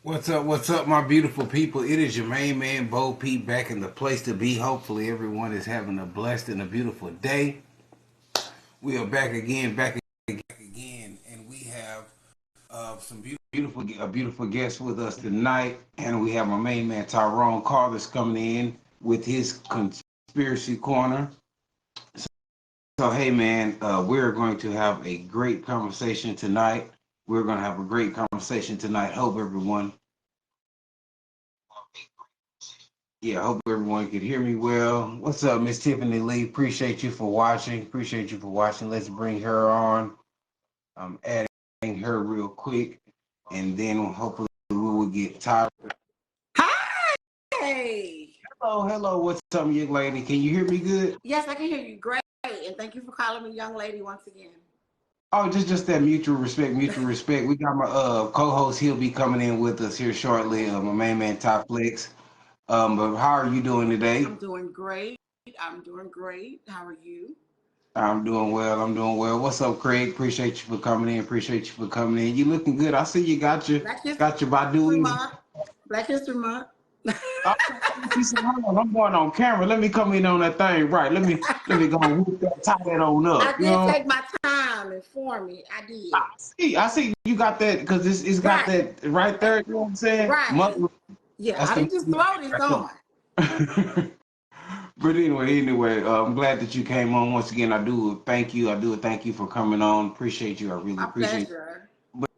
What's up, my beautiful people? It is your main man, Bo Peep, back in the place to be. Hopefully, everyone is having a blessed and a beautiful day. We are back again, and we have some beautiful guests with us tonight. And we have my main man, Tyrone Carter's coming in with his conspiracy corner. So, hey, man, we're going to have a great conversation tonight. We're going to have a great conversation tonight. Hope everyone Yeah, I hope everyone can hear me well. What's up, Miss Tiffany Lee? Appreciate you for watching. Appreciate you for watching. Let's bring her on. I'm adding her real quick, and then hopefully we will get Tyler. Hi. Hello. What's up, young lady? Can you hear me good? Yes, I can hear you great. And thank you for calling me young lady once again. Oh, just that mutual respect, mutual respect. We got my co-host. He'll be coming in with us here shortly. My main man, Top Flex. But how are you doing today? I'm doing great. I'm doing great. How are you? I'm doing well. I'm doing well. What's up, Craig? Appreciate you for coming in. Appreciate you for coming in. You looking good. I see you Black got your History Badu. Month. Black History Month. Oh, hold on. I'm going on camera. Let me come in on that thing. Right. Let me go and whoop that, tie that on I up. You did know. take my time and form it. I did. I see. You got that because it's got Right. that right there. You know what I'm saying? Right. Mother, Yeah, that's I the. didn't just throw this on. But anyway, I'm glad that you came on once again. I do thank you. I do thank you for coming on. Appreciate you. I really My appreciate. pleasure. But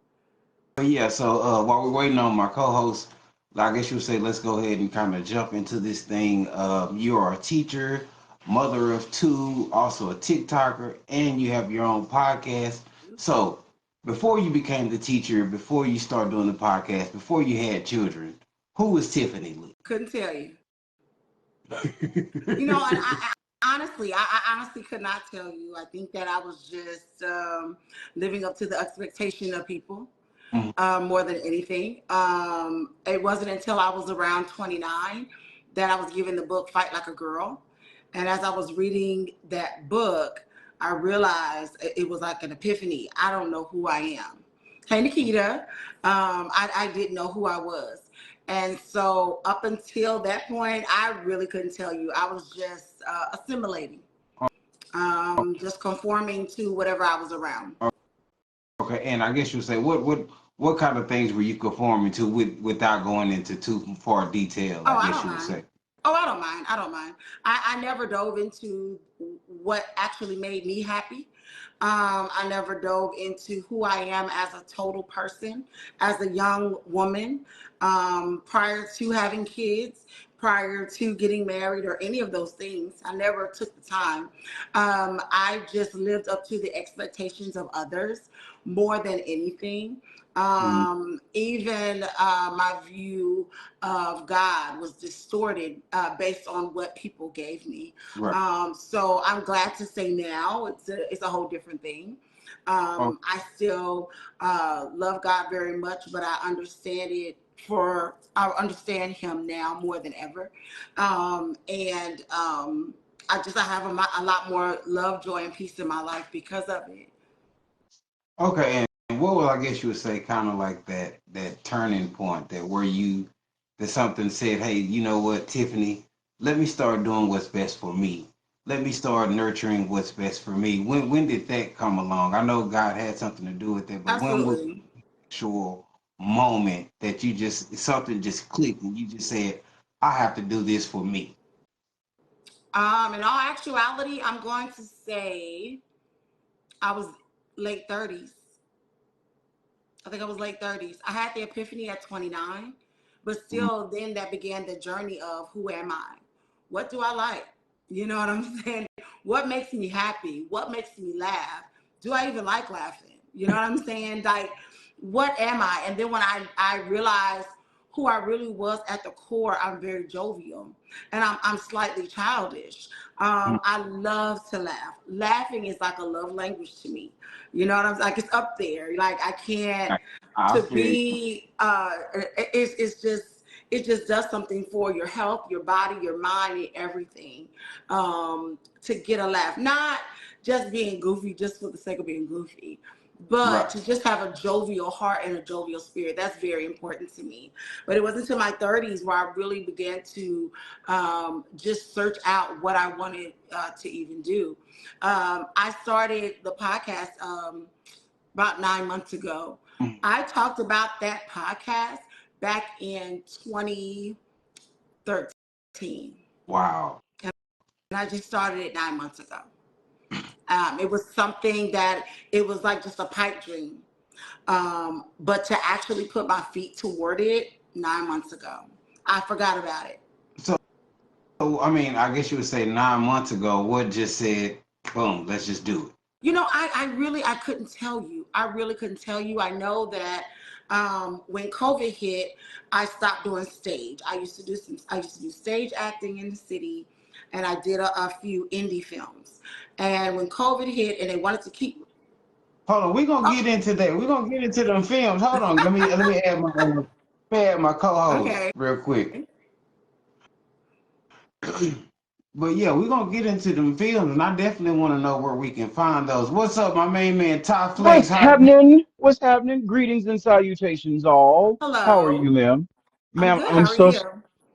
yeah, so while we're waiting on my co-host, I guess you would say let's go ahead and kind of jump into this thing. You are a teacher, mother of two, also a TikToker, and you have your own podcast. So before you became the teacher, before you started doing the podcast, before you had children, who was Tiffany Lee? Couldn't tell you. You know, and I honestly could not tell you. I think that I was just living up to the expectation of people. Mhm. More than anything. It wasn't until I was around 29 that I was given the book Fight Like a Girl. And as I was reading that book, I realized it was like an epiphany. I don't know who I am. Hey, Nikita. I didn't know who I was. And so up until that point, I really couldn't tell you. I was just assimilating, just conforming to whatever I was around. Okay, and I guess you would say what kind of things were you conforming to without going into too far detail? Oh, I I guess don't you would mind. say. Oh, I don't mind. I don't mind. I never dove into what actually made me happy. I never dove into who I am as a total person, as a young woman, prior to having kids, prior to getting married, or any of those things. I never took the time. I just lived up to the expectations of others more than anything. Mhm. Even my view of God was distorted based on what people gave me. Right. So I'm glad to say now it's a whole different thing. I still love God very much, but I understand Him now more than ever, and I have a lot more love, joy, and peace in my life because of it. Okay, and what would I guess you would say kind of like that turning point that where you that something said, hey, you know what, Tiffany, let me start doing what's best for me. Let me start nurturing what's best for me. When did that come along? I know God had something to do with it, but when was Absolutely. the actual moment that you just something just clicked and you just said, I have to do this for me? In all actuality, I'm going to say I was late 30s. I think I was late 30s. I had the epiphany at 29, but Mhm. still, then that began the journey of who am I? What do I like? You know what I'm saying? What makes me happy? What makes me laugh? Do I even like laughing? You know what I'm saying? Like, what am I? And then when I realized who I really was at the core, I'm very jovial and I'm slightly childish. I love to laugh. Laughing is like a love language to me. You know what I'm saying? Like it's up there. Like I can't I to feel be it's just it just does something for your health, your body, your mind, and everything. To get a laugh. Not just being goofy just for the sake of being goofy. But Right. to just have a jovial heart and a jovial spirit, that's very important to me. But it wasn't until my 30s where I really began to just search out what I wanted to even do. I started the podcast about 9 months ago. Mhm. I talked about that podcast back in 2013. Wow. And I just started it 9 months ago. It was something that it was like just a pipe dream. But to actually put my feet toward it 9 months ago, I forgot about it. So, I mean, I guess you would say 9 months ago, what just said, boom, let's just do it. You know, I couldn't tell you. I really couldn't tell you. I know that when COVID hit, I stopped doing stage. I used to do stage acting in the city, and I did a few indie films. And when COVID hit, and they wanted to keep. Hold on, we're gonna Oh, get into that. We're gonna get into them films. Hold on, let me add my co-host okay. real quick. But yeah, we're gonna get into them films, and I definitely want to know where we can find those. What's up, my main man, Ty Flex? What's How you? happening? What's happening? Greetings and salutations, all. How are you, Hello. ma'am? I'm Ma'am, good. How are you?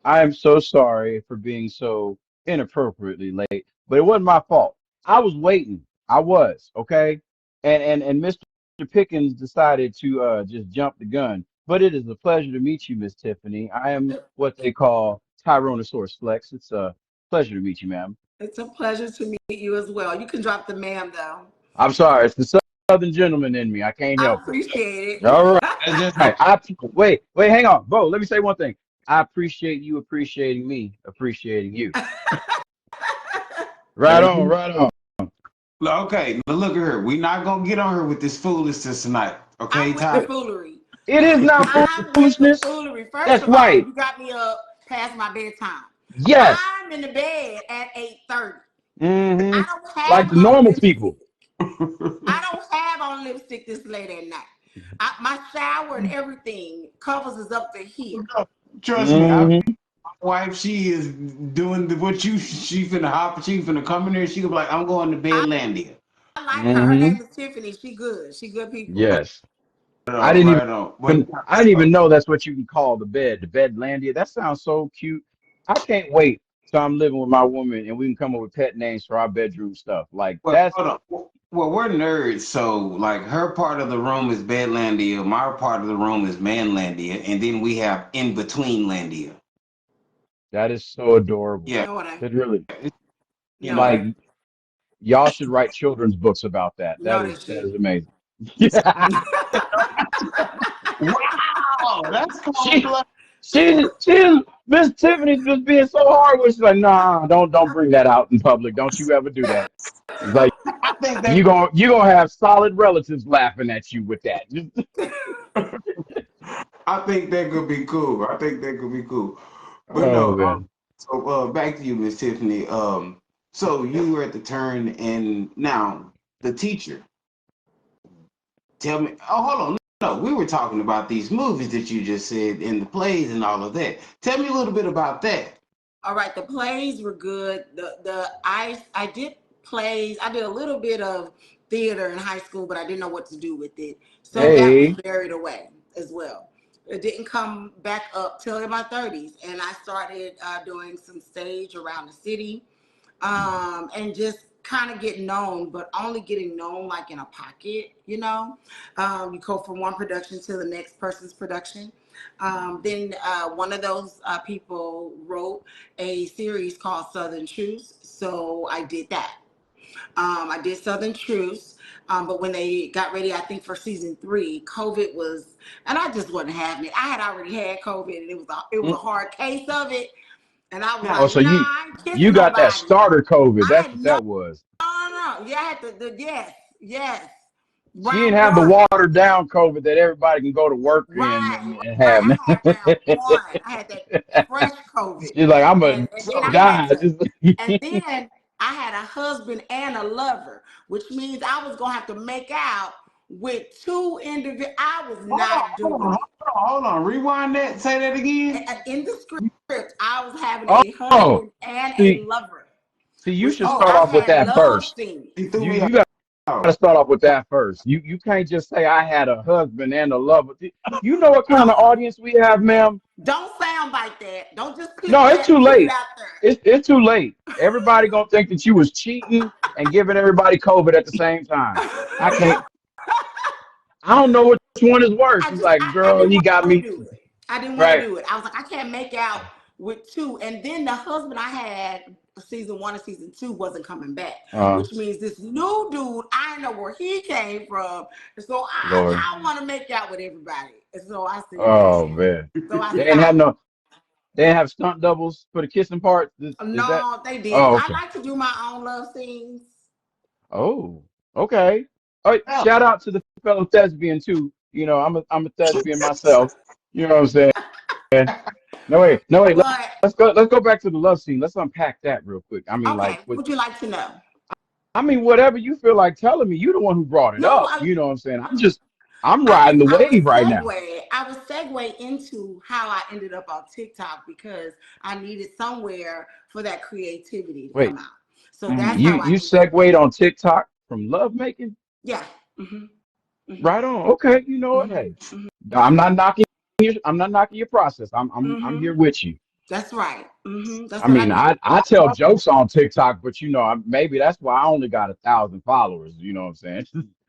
I am so sorry for being so inappropriately late, but it wasn't my fault. I was waiting. I was, okay? And Mr. Pickens decided to just jump the gun. But it is a pleasure to meet you, Miss Tiffany. I am what they call Tyrannosaurus Flex. It's a pleasure to meet you, ma'am. It's a pleasure to meet you as well. You can drop the ma'am though. I'm sorry, it's the Southern gentleman in me. I can't I help it. appreciate All right. That's just Right. Wait, hang on, Bo. Let me say one thing. I appreciate you appreciating me, appreciating you. Right on, right on. okay. Look at her. We're not gonna get on her with this foolishness tonight. Okay, I'm with the Ty? foolery. It is not I'm with the foolishness. foolery. First That's of all, right. you got me up past my bedtime. Yes. I'm in the bed at 8:30. Hmm. I don't Like have the on normal lipstick. people. I don't have on lipstick this late at night. My shower and everything covers is up to here. Trust me, my Hmm. wife, she is doing what she finna come in here. She gonna be like, I'm going to I Bedlandia. like her. Her Hmm. name is Tiffany. She good. She good people. Yes. Right I on, didn't right on. But I didn't even know that's what you can call the bedlandia. That sounds so cute. I can't wait till I'm living with my woman and we can come up with pet names for our bedroom stuff. Like well, that's hold on. Well, we're nerds, so like her part of the room is Bedlandia, my part of the room is Manlandia, and then we have in between Landia. that is so adorable. Yeah, No, it ain't. It really you No, it know. like ain't. y'all should write children's books about that. No, they That is shouldn't. amazing. Yeah. Wow, that's cold She blood. she Miss Tiffany's just being so hard with she's like, nah, don't bring that out in public. Don't you ever do that. It's like I think that you gonna have solid relatives laughing at you with that. I think that could be cool. I think that could be cool. But Oh no, man. so back to you, Miss Tiffany. So you were at the turn, and now the teacher. Tell me. Oh, hold on. No, we were talking about these movies that you just said and the plays and all of that. Tell me a little bit about that. All right, the plays were good. I did plays. I did a little bit of theater in high school, but I didn't know what to do with it. So that was Hey. buried away as well. It didn't come back up till in my 30s, and I started doing some stage around the city, and just kind of get known, but only getting known like in a pocket, you know. You go from one production to the next person's production. Then one of those people wrote a series called Southern Truths, so I did that. I did Southern Truths, but when they got ready, I think for season 3, COVID was, and I just wasn't having it. I had already had COVID, and it was a Mm, hard case of it, and I was yeah. Oh, like, so nah, I ain't you kissing got that nobody. starter COVID. I That's had what no, that was. no. Yeah, I had yes, yes. She didn't Round have the one. watered down COVID that everybody can go to work in Right, and right. have. I had round one. I had that fresh COVID. She's like, I'm gonna And then I So had die. to, Just and then I had a husband and a lover, which means I was gonna have to make out with two individuals. I was hold on, not hold on, doing it. hold on. Rewind that. Say that again. In the script, I was having oh, a husband and a see, lover, see, you which should means Oh, start I off with had that love first. scenes. he threw You me you got to start off with that first. You can't just say I had a husband and a lover. You know what kind of audience we have, ma'am? Don't sound like that. Don't just click No, it's that too and put it late. out there. It's too late. Everybody gonna think that you was cheating and giving everybody COVID at the same time. I can't. I don't know which one is worse. It's like, I girl, didn't he got want to me. do it. I didn't want to Right. do it. I was like, I can't make out with two. And then the husband I had season 1 and season 2 wasn't coming back, Uh, which means this new dude, I know where he came from. And so Lord. I want to make out with everybody. And so I said, Oh no. man. So I They ain't have stopped. no. They didn't have stunt doubles for the kissing part. Is that? No, they didn't. Oh, I okay. like to do my own love scenes. Oh, okay. All right. Shout out to the fellow thespian too. You know, I'm a thespian myself. You know what I'm saying? No wait. But Let's go back to the love scene. Let's unpack that real quick. I mean, okay, like, what would you like to know? whatever you feel like telling me. You're the one who brought it No, up. You know what I'm saying? I'm I riding was the I was wave right now. segue. I was segue into how I ended up on TikTok because I needed somewhere for that creativity to come Wait, out. So that's you how I you ended up on segued on TikTok. TikTok from love making? Yeah. hmm hmm Right on. Okay, you know what? hmm Hey, hmm I'm not knocking I'm not knocking your process. I'm hmm here with you. That's right. That's I what I mean, needed. I tell jokes on TikTok, but you know, maybe that's why I only got 1,000 followers. You know what I'm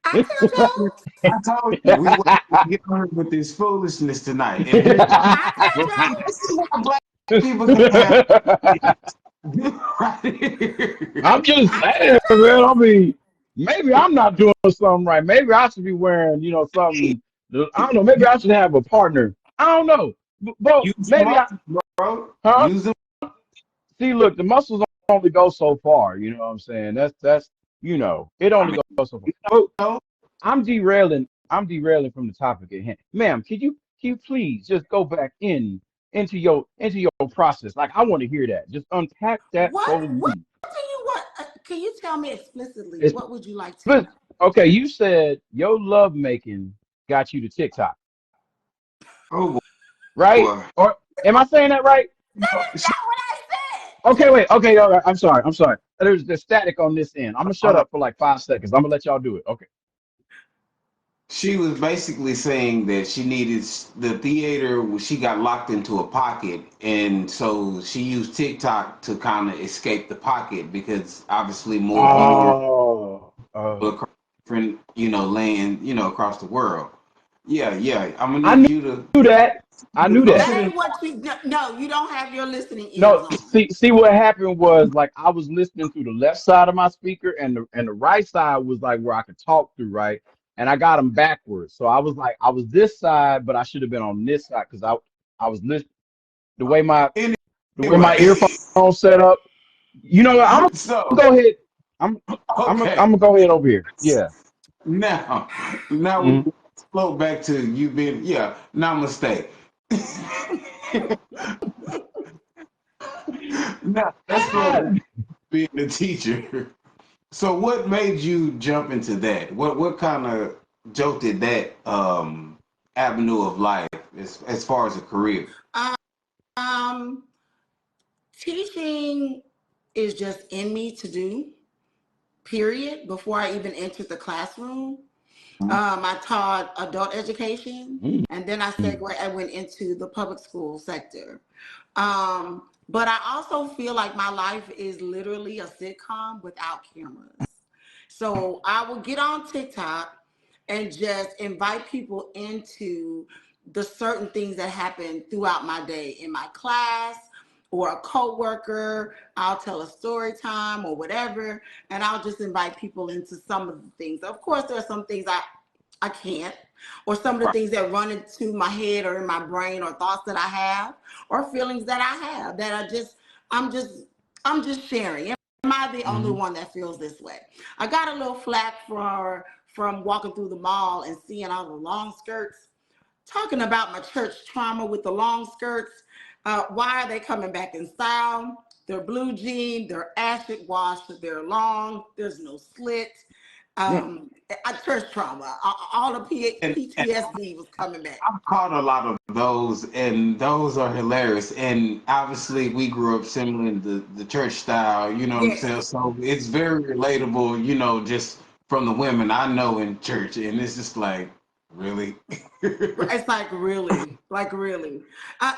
I saying? tell jokes. I told you we were get on with this foolishness tonight, and this I tell jokes. is why black people can't have this right here. I'm just I tell saying, man. I mean, maybe I'm not doing something right. Maybe I should be wearing, something. I don't know. Maybe I should have a partner. I don't know. But Use maybe muscles, bro. huh? Use them. See, look, the muscles only go so far. You know what I'm saying? That's it I only mean, goes so far. But no. I'm derailing. I'm derailing from the topic at hand, ma'am. Can you please just go back into your process? Like I want to hear that. Just unpack that for what me. do you want? Can you tell me explicitly It's what would you like to but know? okay. You said your love making got you to TikTok, Oh right? boy. Or am I saying that right? No, That's not what I said. Okay, wait. Okay, all right. I'm sorry. I'm sorry. There's static on this end. I'm gonna shut hold on. up for like 5 seconds. I'm gonna let y'all do it. Okay. She was basically saying that she needed the theater. She got locked into a pocket, and so she used TikTok to kind of escape the pocket because obviously more viewers Oh, across different, land, across the world. Yeah, yeah. I'm gonna I need you to knew that. I knew that. That listen. ain't what you. No, you don't have your listening ears No, on. see what happened was like I was listening through the left side of my speaker, and the right side was like where I could talk through, right? And I got them backwards, so I was like I was this side, but I should have been on this side because I was listening the way my Anyway, earphones set up. You know what? I'm so gonna go ahead. I'm okay. gonna go ahead over here. Yeah. Now we Mhm. flow back to you being namaste. Now let's go Ah, to being a teacher. So what made you jump into that? What kind of jolted that avenue of life as far as a career? Um, Teaching is just in me to do. Period. Before I even entered the classroom, I taught adult education, mm, and then I went into the public school sector. But I also feel like my life is literally a sitcom without cameras. So I will get on TikTok and just invite people into the certain things that happen throughout my day in my class or a coworker. I'll tell a story time or whatever, and I'll just invite people into some of the things. Of course, there are some things I can't, or some of the right. things that run into my head or in my brain, or thoughts that I have, or feelings that I have that I'm just I'm just sharing. Am I the only Mhm. one that feels this way? I got a little flack from walking through the mall and seeing all the long skirts, talking about my church trauma with the long skirts. Why are they coming back in style? They're blue jean, they're acid washed, they're long, there's no slit. Mm. Church trauma, all the And PTSD was coming back. I've caught a lot of those, and those are hilarious. And obviously, we grew up similar in the church style, you know what I'm Yes. saying? So it's very relatable, just from the women I know in church, and it's just like, really? It's like really.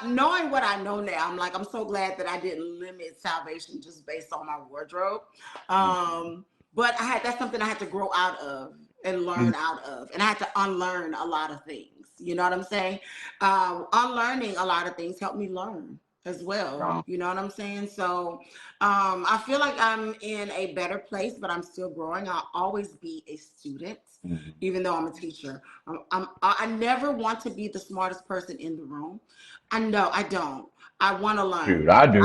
Knowing what I know now, I'm so glad that I didn't limit salvation just based on my wardrobe. But that's something I had to grow out of and learn out of, and I had to unlearn a lot of things. You know what I'm saying? Unlearning a lot of things helped me learn as well. You know what I'm saying? So I feel like I'm in a better place, but I'm still growing. I'll always be a student, even though I'm a teacher. I never want to be the smartest person in the room. I know I don't. I want to learn. Dude, I do.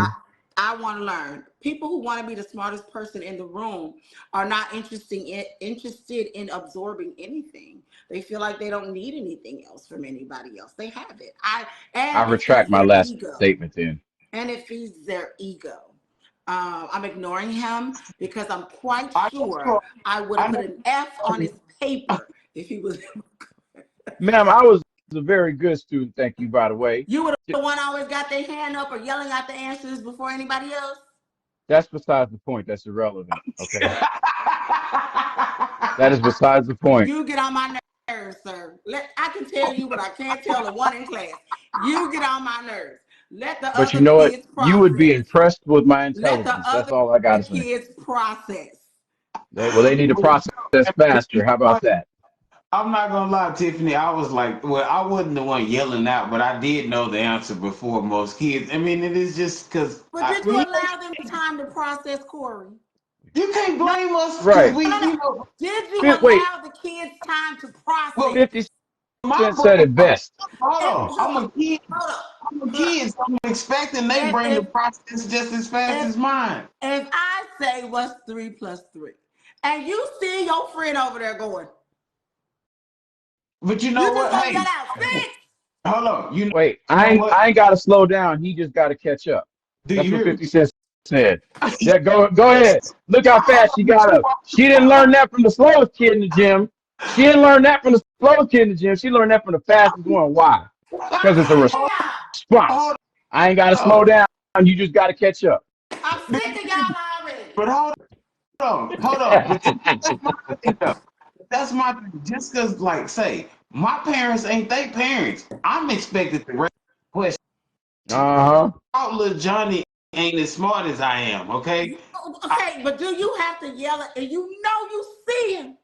I want to learn. People who want to be the smartest person in the room are not interested in absorbing anything. They feel like they don't need anything else from anybody else. They have it. I retract my last statement then. And it feeds their ego. I'm ignoring him because I'm quite sure I would have put an F on his paper if he was. Ma'am, I was a very good student, thank you, by the way. You were the one always got their hand up or yelling out the answers before anybody else? That's besides the point. That's irrelevant. Okay. That is besides the point. You get on my nerves, sir. I can tell you, but I can't tell the one in class. You get on my nerves. Let the But other you know what? kids process. You would be impressed with my Let intelligence. the That's all I got to say. kids process. They need to process faster. How about that? I'm not gonna lie, Tiffany. I was like, well, I wasn't the one yelling out, but I did know the answer before most kids. I mean, it is just because. But did you allow them time to process, Corey? You can't blame us, right? Did you allow the kids time to process? Well, 50 Cent said it best. Hold on, I'm a kid. I'm a kid, so I'm expecting they bring the process just as fast as mine. If I say what's 3 plus 3, and you see your friend over there going. But you know what? Hey, hold on. Wait, I ain't got to slow down. He just got to catch up. That's what 50 Cent said. Yeah, go ahead. Look how fast she got up. She didn't learn that from the slowest kid in the gym. She didn't learn that from the slowest kid in the gym. She learned that from the fastest one. Why? Because it's a response. I ain't got to slow down. You just got to catch up. I'm sick of y'all already. But hold on. That's my thing. Just because, like, say, my parents ain't they parents. I'm expected to raise questions. Little Johnny ain't as smart as I am, okay? Okay, but do you have to yell at, and you see him?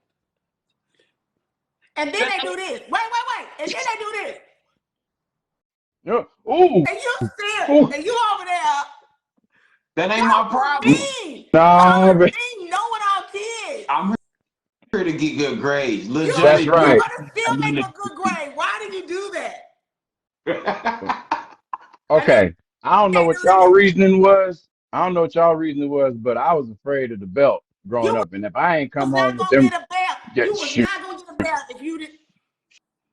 And then they do this. Wait. And then they do this. Ooh. And you see him. And you over there. That ain't my problem. Knowing our kids. I'm here to get good grades. That's right. You're gonna still make a good grade. Why do you do that? Okay. I don't know what y'all reasoning was. But I was afraid of the belt growing up. And if I ain't come home with them, you was not gonna get a belt if you didn't.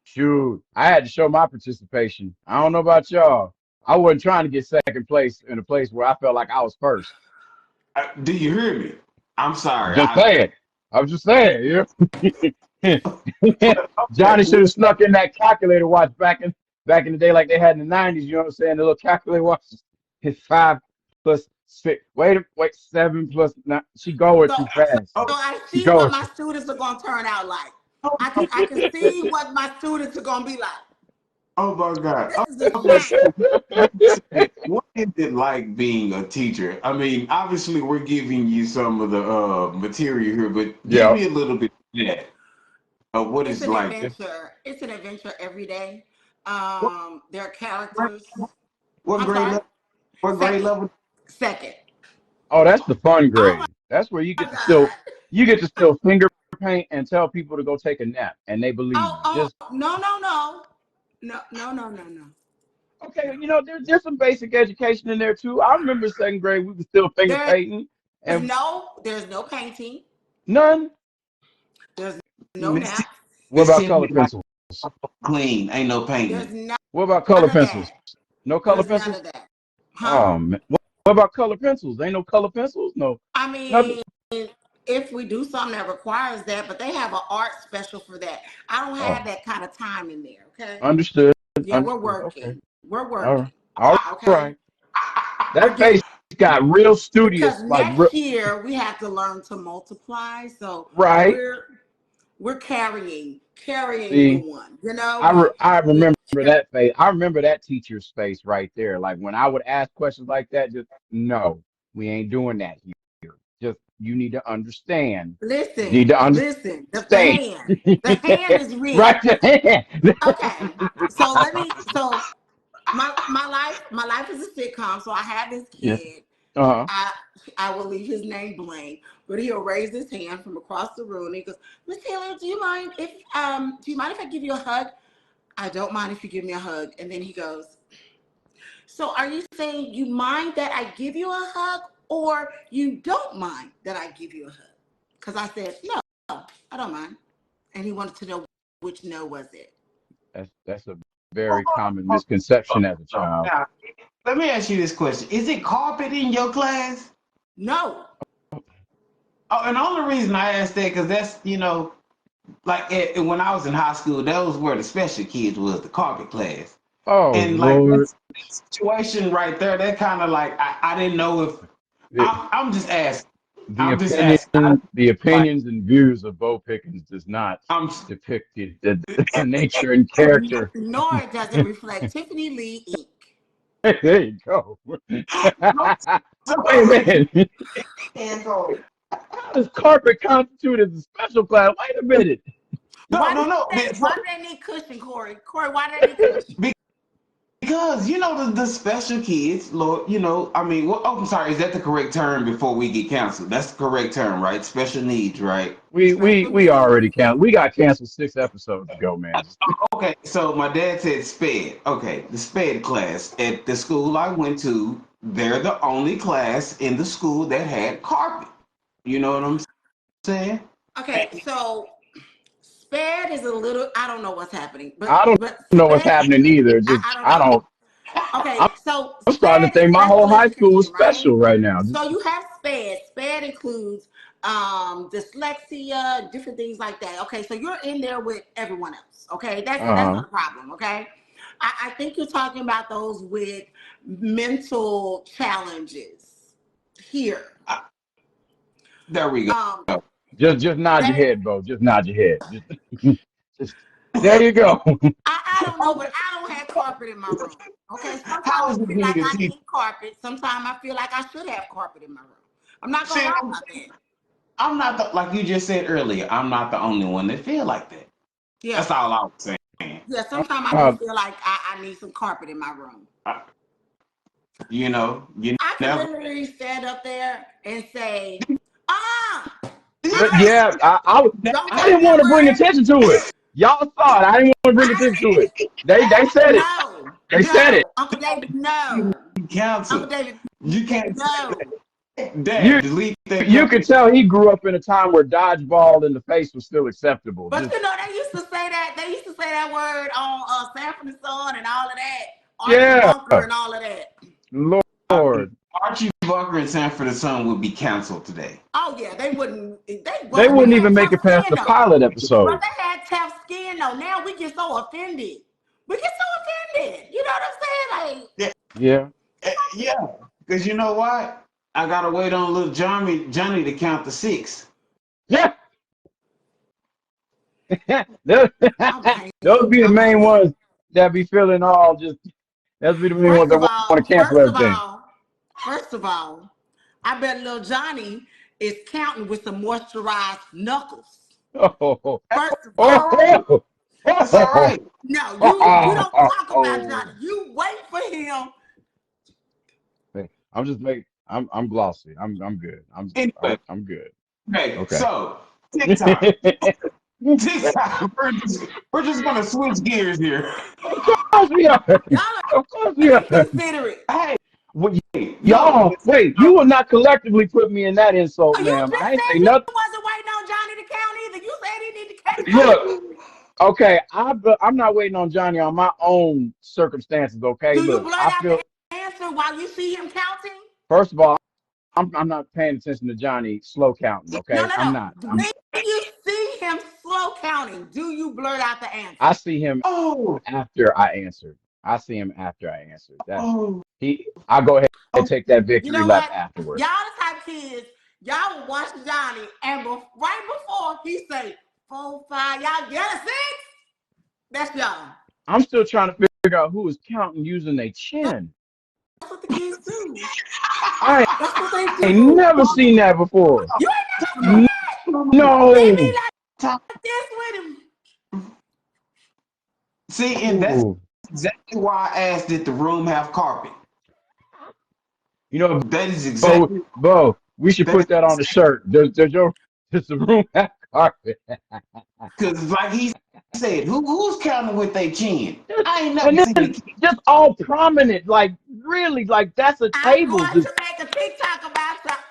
Shoot, I had to show my participation. I don't know about y'all. I wasn't trying to get second place in a place where I felt like I was first. Do you hear me? I'm sorry. I was just saying. Yeah. Johnny should have snuck in that calculator watch back in the day, like they had in the 90s. You know what I'm saying? The little calculator watch. It's 5 plus 6. Wait, 7 plus 9. She going too fast. So I see what my students are gonna turn out like. I can see what my students are gonna be like. Oh my God. What is it like being a teacher? I mean, obviously we're giving you some of the material here, but give me a little bit of what it's like. Adventure. It's an adventure every day. There are characters. What grade level? Second. Oh, that's the fun grade. That's where you get to still finger paint and tell people to go take a nap, and they believe. No. Okay, there's some basic education in there too. I remember second grade we were still finger painting. And there's no painting. None. There's no nap. What about color pencils? Clean, ain't no painting. What about color pencils? No color pencils. None of that. Oh man. What about color pencils? Ain't no color pencils? No. I mean, if we do something that requires that, but they have an art special for that. I don't have that kind of time in there. Okay. Understood. Yeah, we're working. Okay. We're working. All right. That face got real studious. Because next year we have to learn to multiply. So right. we're carrying for See, one. You know, I we remember that face. I remember that teacher's face right there. Like when I would ask questions like that, just no, we ain't doing that here. Just you need to understand. You need to listen. understand. The hand is real. Right there. Okay, so my life is a sitcom. So I have this Yeah. kid. Uh-huh. I will leave his name blank, but he'll raise his hand from across the room. And he goes, Miss Taylor, do you mind if I give you a hug? I don't mind if you give me a hug. And then he goes, so are you saying you mind that I give you a hug, or you don't mind that I give you a hug? Because I said, no, I don't mind. And he wanted to know which no was it. That's a very common misconception as a child. Now, let me ask you this question: is it carpet in your class? No. Oh, and the only reason I asked that because that's like when I was in high school, those were the special kids was the carpet class, Oh and like Lord. that situation right there, that kind of like I didn't know if I'm just asking. The I'm just asking. Like opinions and views of Bo Pickens does not I'm. depict the nature and character. Nor does it reflect Tiffany Lee Inc. There you go. Wait a Sorry. minute. And so, How does carpet constitute as a special class? Wait a minute. Why do So, they need cushion, Corey? Corey, why do they need cushion? because the special kids, Lord, I mean, I'm sorry, is that the correct term before we get canceled? That's the correct term, right? Special needs, right? Special We needs. already canceled. We got canceled 6 episodes ago, man. Okay, so my dad said SPED. Okay, the SPED class at the school I went to, they're the only class in the school that had carpet. You know what I'm saying? Okay, so SPED is a little. I don't know what's happening, I don't but know what's SPED. happening either. Just I don't I know. don't. Okay, I'm, so I'm starting SPED to is think my whole special high school was education, right? special right now. So you have SPED. SPED includes dyslexia, different things like that. Okay, so you're in there with everyone else. Okay, that's Uh-huh. not a problem. Okay, I think you're talking about those with mental challenges here. There we go. Um, Just nod your they, head, Bo. Just nod your head. Just there you go. I don't know, but I don't have carpet in my room. Okay, sometimes How I is it feel being like a I teacher? need carpet. Sometimes I feel like I should have carpet in my room. I'm not gonna See, lie about that. I'm not like you just said earlier. I'm not the only one that feel like that. Yeah, That's all I was saying. yeah. Sometimes I do Uh, feel like I need some carpet in my room. I- you I could never. literally stand up there and say, ah, but ah, yeah, don't I say didn't that want to bring word. attention to it. Y'all saw it. I didn't want to bring attention to it. They said it. No, They said it. no, Uncle David, no. Uncle Counsel. David, You can't say no. that. Dad, You delete that. you could tell he grew up in a time where dodgeball in the face was still acceptable. But Just they used to say that. They used to say that word on Sanford and Son and all of that. Archie yeah, Bunker and all of that. Lord. Archie Bunker and Sanford and Son would be canceled today. Oh yeah, they wouldn't. They But they wouldn't had even make tough it past skin the though. pilot But episode. they had tough skin though. Now we get so offended. We get so offended. You know what I'm saying? Like, Yeah, Yeah. yeah. Because you know what? I gotta wait on little Johnny to count to 6. Yeah. those, okay, those be the main okay. ones that be feeling all just. Those be the main ones First that of want all, to cancel first of everything. all, first of all, I bet little Johnny is counting with some moisturized knuckles. Oh, First of That's all, all right. oh, That's all oh, right. no, you oh, don't oh, talk about oh. Johnny. You wait for him. Hey, I'm just making. I'm glossy. I'm good. Anyway, I'm good. okay. Okay. So TikTok. TikTok. We're just gonna switch gears here. Of course we are. Y'all Of course we are are. inconsiderate. Hey, Well, no. y'all, wait. You will not collectively put me in that insult, You ma'am. just I ain't said say you nothing. wasn't waiting on Johnny to count either. You said he need to count. Look, okay. I'm not waiting on Johnny on my own circumstances. Okay. Do you Look, blurt I out feel. the answer while you see him counting? First of all, I'm not paying attention to Johnny slow counting. No, Okay. no, I'm no. not. When you see him slow counting, do you blurt out the I answer? see him Oh, after I answered. I see him after I answered. That oh, I'll go ahead and oh. take that You victory know lap what? afterwards. Y'all the type of kids, y'all will watch Johnny and right before he say 4, 5. Y'all get a 6? That's y'all. I'm still trying to figure out who is counting using their chin. That's what the kids do. I That's what they ain't do. never seen that before. You ain't never seen N- that. They be No. like this with him. See, and that's Ooh. exactly why I asked did the room have carpet. You know, That is Bo, exactly Bo, we should that put that on the shirt. Does the room have carpet? because like he said, who's counting with their chin? I ain't never And seen a then kid. just all prominent, like really, like that's a I'm table. going Just to make a TikTok about that.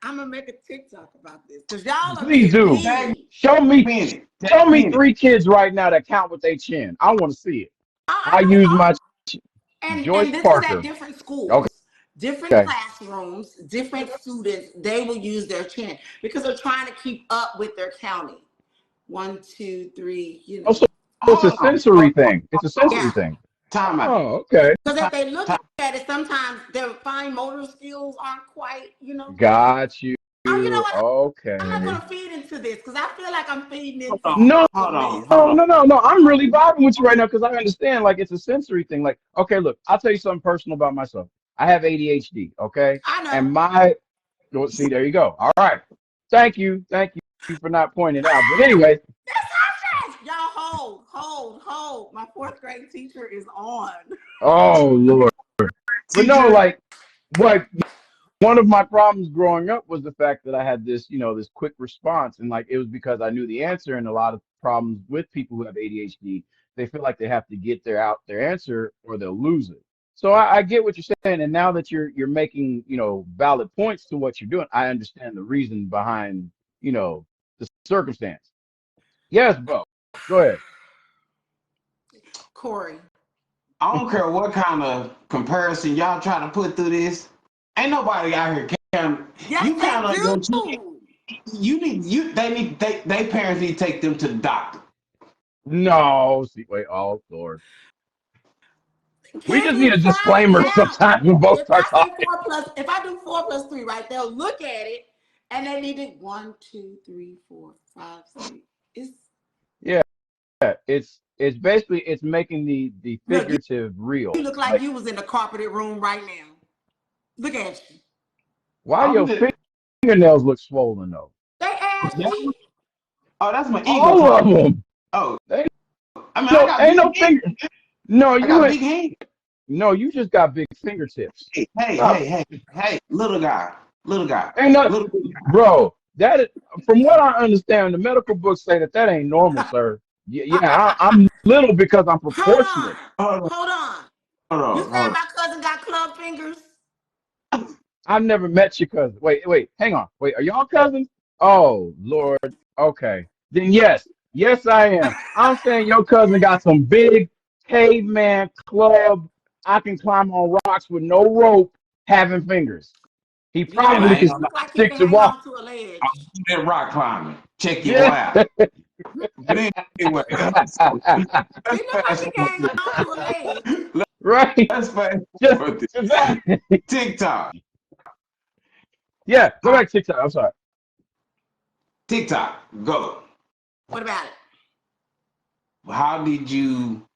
I'm gonna make a TikTok about this because y'all are please being do. Tag mean. Show me, me in it. show Tag me me in it. 3 kids right now that count with their chin. I want to see it. I I know use my all, and Joyce this is at Parker. different Okay. schools, different classrooms, different students. They will use their chin because they're trying to keep up with their counting. 1, 2, 3. You Oh, know. so it's a Hold on. sensory thing. It's a sensory Yeah. thing. Time out. Oh, okay. Because Time, if they look time. at it, sometimes their fine motor skills aren't quite. Got you. Oh, you know what? I'm not Okay. gonna feed into this because I feel like I'm feeding Hold into on. No, Hold some on. mess. Hold on. no. I'm really vibing with you right now because I understand. Like it's a sensory thing. Like, okay, look, I'll tell you something personal about myself. I have ADHD. Okay, I know. and well, see, there you go. All right. Thank you for not pointing it out. But anyway, That's not fast. Y'all hold. My 4th grade teacher is on. oh Lord. But no, Teacher. like what one of my problems growing up was the fact that I had this, this quick response. And like it was because I knew the answer. And a lot of problems with people who have ADHD, they feel like they have to get their answer or they'll lose it. So I get what you're saying. And now that you're making, valid points to what you're doing, I understand the reason behind, the circumstance. Yes, Bo. Go ahead. Corey. I don't care what kind of comparison y'all try to put through this. Ain't nobody out here counting. Yes, You count they on your kid. do. They parents need to take them to the doctor. No, see, wait, oh Lord. We Kids just need need to a try and disclaimer count. sometimes when both If start I say talking. 4 plus, if I do 4 plus 3, right, they'll look at it and they need it 1, 2, 3, 4, 5, 6. It's Yeah, it's basically it's making the look, figurative you real. look like Like, you was in the carpeted room right now. Look at you. why I'm your just, fingernails look swollen though? They ashy. oh, that's my ego All of talking. them. Oh, Ain't I mean, I no, got ain't big no hands. finger. No, I got big you hands. just got big fingertips. Hey, hey, Stop. hey, hey, hey, little guy, Ain't no, little guy. bro. That is, from what I understand, the medical books say that ain't normal, sir. Yeah, I'm little because I'm Hold on. proportionate. Hold on, Hold on. hold You on, said hold my cousin got club fingers? I've never met your cousin. Wait, hang on. Wait, are y'all cousins? Oh, Lord. Okay. Then yes, I am. I'm saying your cousin got some big caveman club. I can climb on rocks with no rope, having fingers. He You know on. And probably I what? ain't can He gonna look like he stick can to hang walk. on to a lie, ledge. do that rock climbing. Check your boy Yeah. out. But anyway, He look like he can hang on to a ledge. Right. let's fast Just, forward to just that. TikTok. Yeah. Go How- back to TikTok. I'm sorry. TikTok, go. What about it? How did you?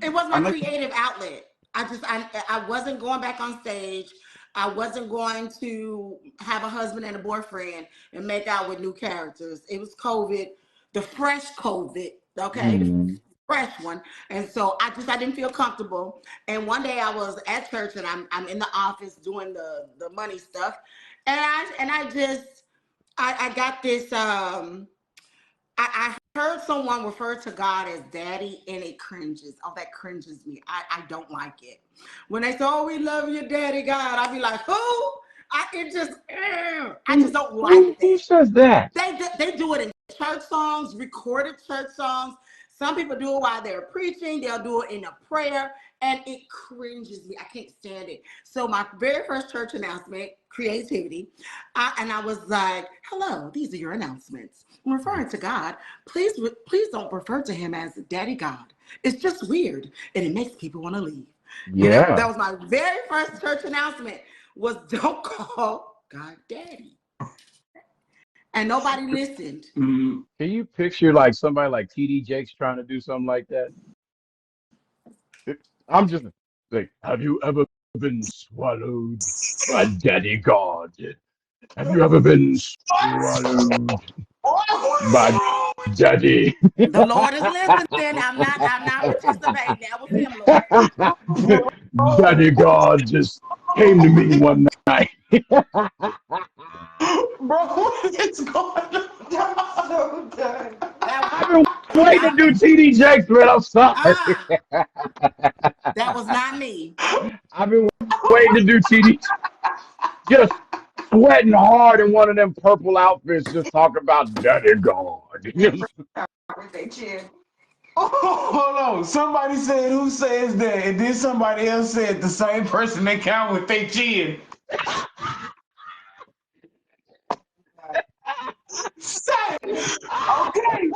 It was I my know. creative outlet. I wasn't going back on stage. I wasn't going to have a husband and a boyfriend and make out with new characters. It was COVID, the fresh COVID, okay, the Mm. fresh one. And so I didn't feel comfortable. And one day I was at church and I'm in the office doing the money stuff. And I got this I heard someone refer to God as daddy and it cringes. Oh, that cringes me. I don't like it. When they say, oh, we love you, daddy God, I'll be like, who? I just don't Who like who that. says that? They do it in church songs, recorded church songs. Some people do it while they're preaching. They'll do it in a prayer, and it cringes me. I can't stand it. So my very first church announcement, creativity, and I was like, "Hello, these are your announcements. I'm referring to God. Please don't refer to Him as Daddy God. It's just weird, and it makes people want to leave." And that Yeah. was my very first church announcement. Was don't call God Daddy. and nobody listened. Mm, Can you picture like somebody like TD Jakes trying to do something like that? I'm just like, have you ever been swallowed by Daddy God? Have you ever been swallowed by Daddy? The Lord is listening. I'm not participating. That was him, Lord. Daddy God just came to me one night. bro, what is going on? So done. That I've been waiting to I, do TD Jakes, man. I'm sorry. that was not me. I've been waiting to do TD, just sweating hard in one of them purple outfits, just talking about Daddy God. With their chin. Hold on. Somebody said who says that, and then somebody else said the same person they count with their chin. Say, okay.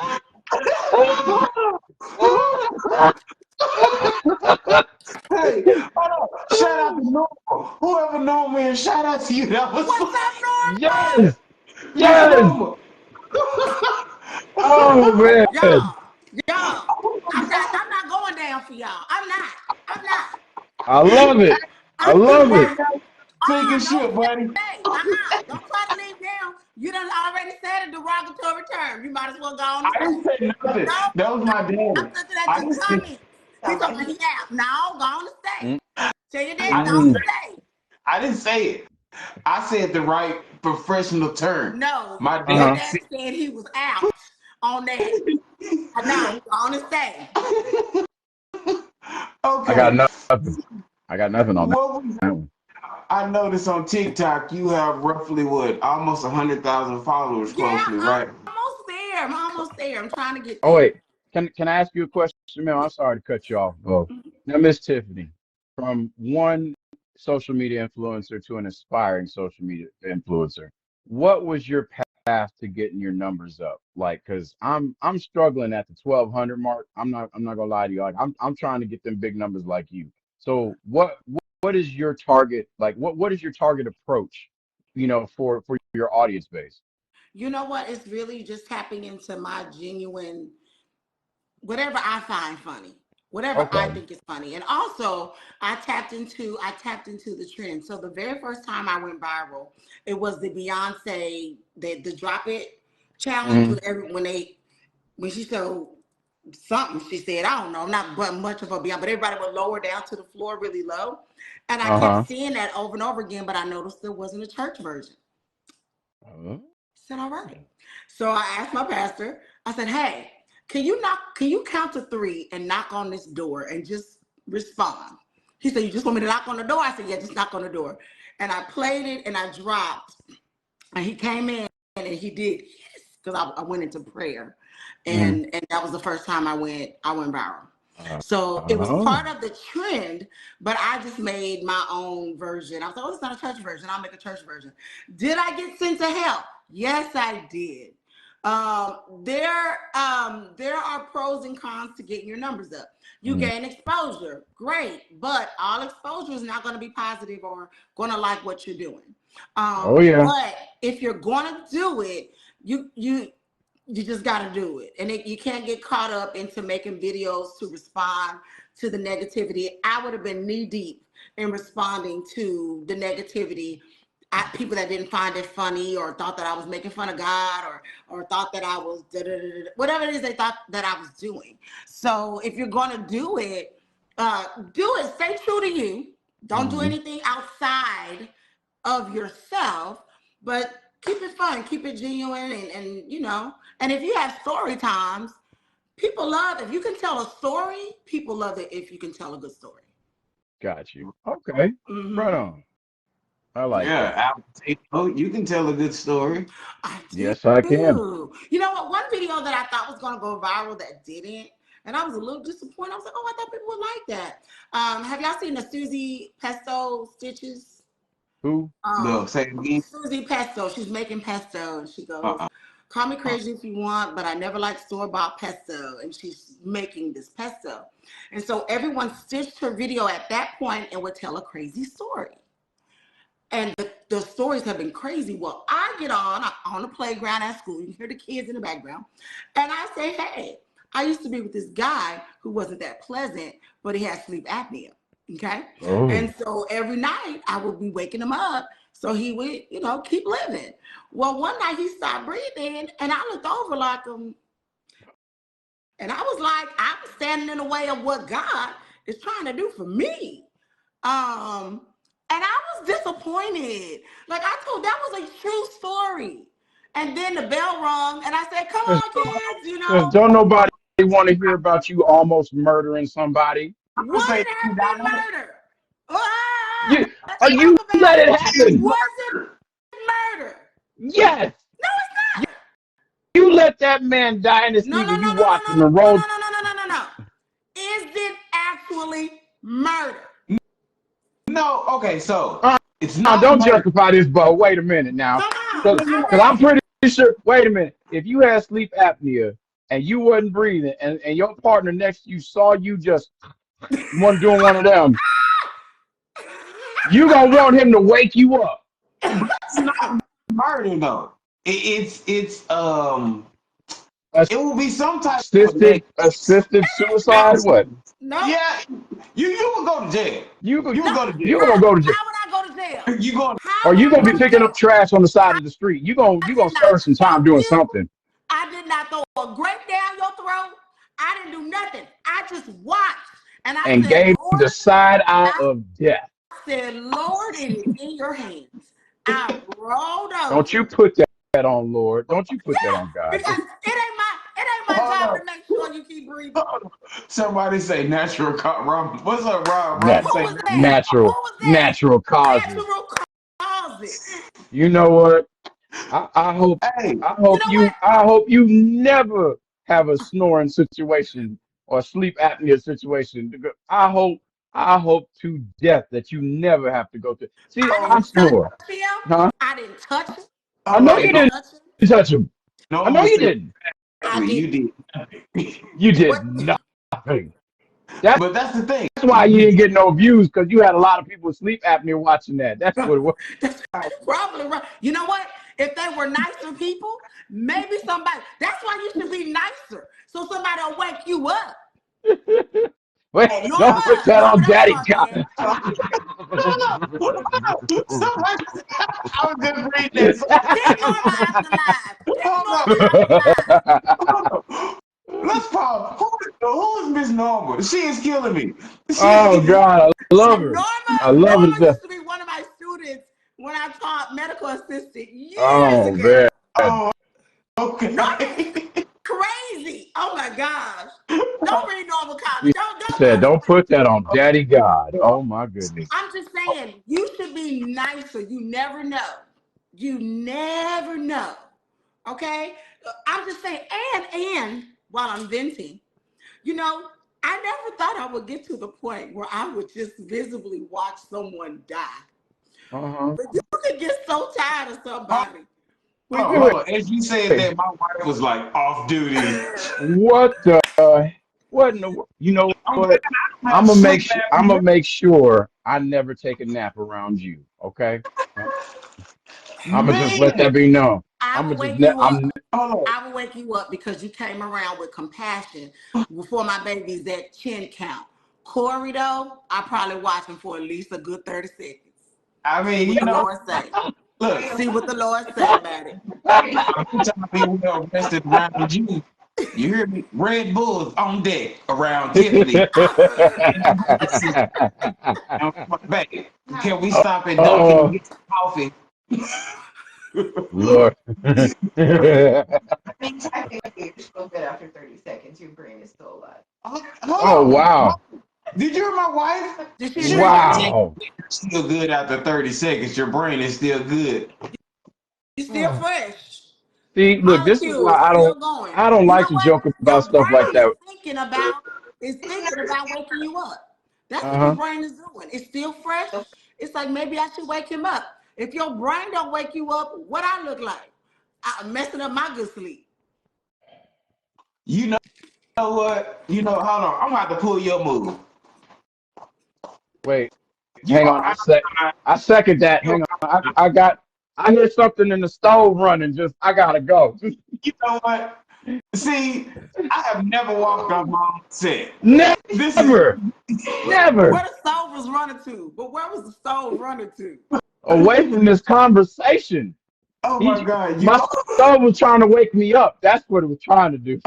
Hey, hold on. Shout out to Norma. Whoever know me, and shout out to you. That was What's up, Norma? Yes, Miss yes. Norma. Oh man, Y'all, I'm not going down for y'all. I'm not. I love it. I I'm love it. Everybody else thinking shit, don't buddy. say. Don't try to leave down. You done already said a derogatory term. You might as well go on and I say. didn't say nothing. No, That was my I'm daddy. looking at I the didn't say. comments. He's talking about he out. No, go on and say. Mm, Say you did, I go on and didn't. mm. say. I didn't say it. I said the right professional term. No, My your Uh-huh. daddy dad said. said he was out on that. No, go on and say. I got Okay. nothing. I got nothing on that What was one. I noticed on TikTok you have roughly what almost 100,000 followers Yeah, closely, I'm right? almost there. I'm almost there. I'm trying to get Oh there. wait, can I ask you a question, man? I'm sorry to cut you off, bro. Now, Miss Tiffany, from one social media influencer to an aspiring social media influencer, what was your path to getting your numbers up? Like, cause I'm struggling at the 1,200 mark. I'm not gonna lie to you. Like, I'm trying to get them big numbers like you. So what is your target? Like, what is your target approach? For your audience base. You know what? It's really just tapping into my genuine, whatever I find funny, whatever I Okay. think is funny. And also I tapped into the trend. So the very first time I went viral, it was the Beyonce, the Drop It challenge Hmm. with when she showed something she said, I don't know, not but much of a Beyonce, but everybody would lower down to the floor really low. And I kept Uh-huh. seeing that over and over again, but I noticed there wasn't a church version. Uh-huh. I said, all right. So I asked my pastor, I said, hey, can you count to three and knock on this door and just respond? He said, you just want me to knock on the door? I said, yeah, just knock on the door. And I played it and I dropped. And he came in and he did yes, because I went into prayer. Hmm. And that was the first time I went viral. Uh, So it was oh. part of the trend, but I just made my own version. I was like, oh, it's not a church version. I'll make a church version. Did I get sent to hell? Yes, I did. There are pros and cons to getting your numbers up. You Mm. gain exposure, great, but all exposure is not going to be positive or going to like what you're doing. Oh yeah. But if you're going to do it, you just got to do it, and you can't get caught up into making videos to respond to the negativity. I would have been knee deep in responding to the negativity at people that didn't find it funny or thought that I was making fun of God or thought that I was whatever it is they thought that I was doing. So if you're going to do it. Stay true to you. Don't do Hmm. anything outside of yourself, but keep it fun, keep it genuine, and if you have story times, people love if you can tell a story. People love it if you can tell a good story. Got you. Okay. Right Hmm. on. I like Yeah, that. Al Pacino, you can tell a good story. I do. Yes, I can. You know what? One video that I thought was going to go viral that didn't, and I was a little disappointed. I was like, oh, I thought people would like that. Have y'all seen the Susie Pesto stitches? Who? No, say it again. Susie Pesto. She's making pesto, and she goes, Uh-uh. "Call me crazy if you want, but I never liked store-bought pesto." And she's making this pesto, and so everyone stitched her video at that point and would tell a crazy story. And the stories have been crazy. Well, I get on the playground at school. You can hear the kids in the background. And I say, hey, I used to be with this guy who wasn't that pleasant, but he had sleep apnea. Okay. Oh. And so every night I would be waking him up so he would, keep living. Well, one night he stopped breathing and I looked over like him. And I was like, I'm standing in the way of what God is trying to do for me. And I was disappointed. Like I told, that was a true story. And then the bell rung and I said, come on, kids, Because don't nobody want to hear about you almost murdering somebody. What has been murder? You let it happen. Was it murder? Yes. No, it's not. You let that man die in his sleep and you watch him and roll. No. Is it actually murder? No, okay, so it's Now, not. don't justify this, but wait a minute now. Because I'm pretty sure, wait a minute, if you had sleep apnea and you wasn't breathing and your partner next to you saw you just doing one of them, you gonna want him to wake you up. It's not murder though. It will be some type assisted suicide. What? No. Yeah, you will go to jail. You will go to jail. You gonna go to jail. How would I go to jail? You going? Or you gonna be picking up trash on the side of the street. You gonna serve some time doing something. I did not throw a grape down your throat. I didn't do nothing. I just watched and I said, gave Lord, the side eye of death. I said, Lord, it is in your hands. I rolled over. Don't you put that on, Lord. Don't you put that on God. Because it ain't my job to make sure you keep breathing. Somebody say natural Rob. What's up, Rob? Nat- Rob say natural causes. Natural causes. You know what? I hope you never have a snoring situation or sleep apnea situation. I hope to death that you never have to go through. See, I snore. Huh? I didn't touch him. I know you didn't touch him. No, I know you didn't. You did. You did nothing. But that's the thing. That's why you didn't get no views, because you had a lot of people with sleep apnea watching that. That's what it was. Probably right. You know what? If they were nicer people, maybe somebody. That's why you should be nicer, so somebody will wake you up. Wait, don't put that on Daddy God. I was just reading this. Let's pause. Who is Miss Norma? She is killing me. Oh God, I love her. I love Norma her. used to be one of my students when I taught medical assistant years Oh ago. man. Oh, okay. Crazy. Oh my gosh. Don't read Norma Collins. Don't put that on Daddy God. Oh my goodness. I'm just saying, you should be nicer. You never know. You never know. Okay? I'm just saying, and while I'm venting, I never thought I would get to the point where I would just visibly watch someone die. Uh-huh. But you could get so tired of somebody. As you said that, my wife was like off duty. What in the you know what? I'm gonna make sure I never take a nap around you. Okay? I'm gonna just let that be known. I will wake you up because you came around with compassion before my baby's at chin count. Corey, though, I probably watch him for at least a good 30 seconds. I mean, Lord say. Look, see what the Lord said about it. I'm trying to be well rested around you. You hear me? Red Bulls on deck around Tiffany. Back. Can we stop at Dunkin' and get some coffee? Lord. I think it's still good after 30 seconds. Your brain is still alive. Oh wow. Did you hear my wife? Wow. Still good after 30 seconds. Your brain is still good. You're still fresh. See, look, this is why I don't like to joke about stuff like that. It's thinking about waking you up. That's what your brain is doing. It's still fresh. It's like maybe I should wake him up. If your brain don't wake you up, what I look like? I'm messing up my good sleep. You know what? Hold on. I'm gonna have to pull your move. Wait, hang on. I second that. Hang on. I hear something in the stove running. Just I gotta go. You know what? See, I have never walked off my own set. This is Never, never Where the stove was running to? But where was the stove running to? away from this conversation. oh my God. My stove was trying to wake me up. That's what it was trying to do.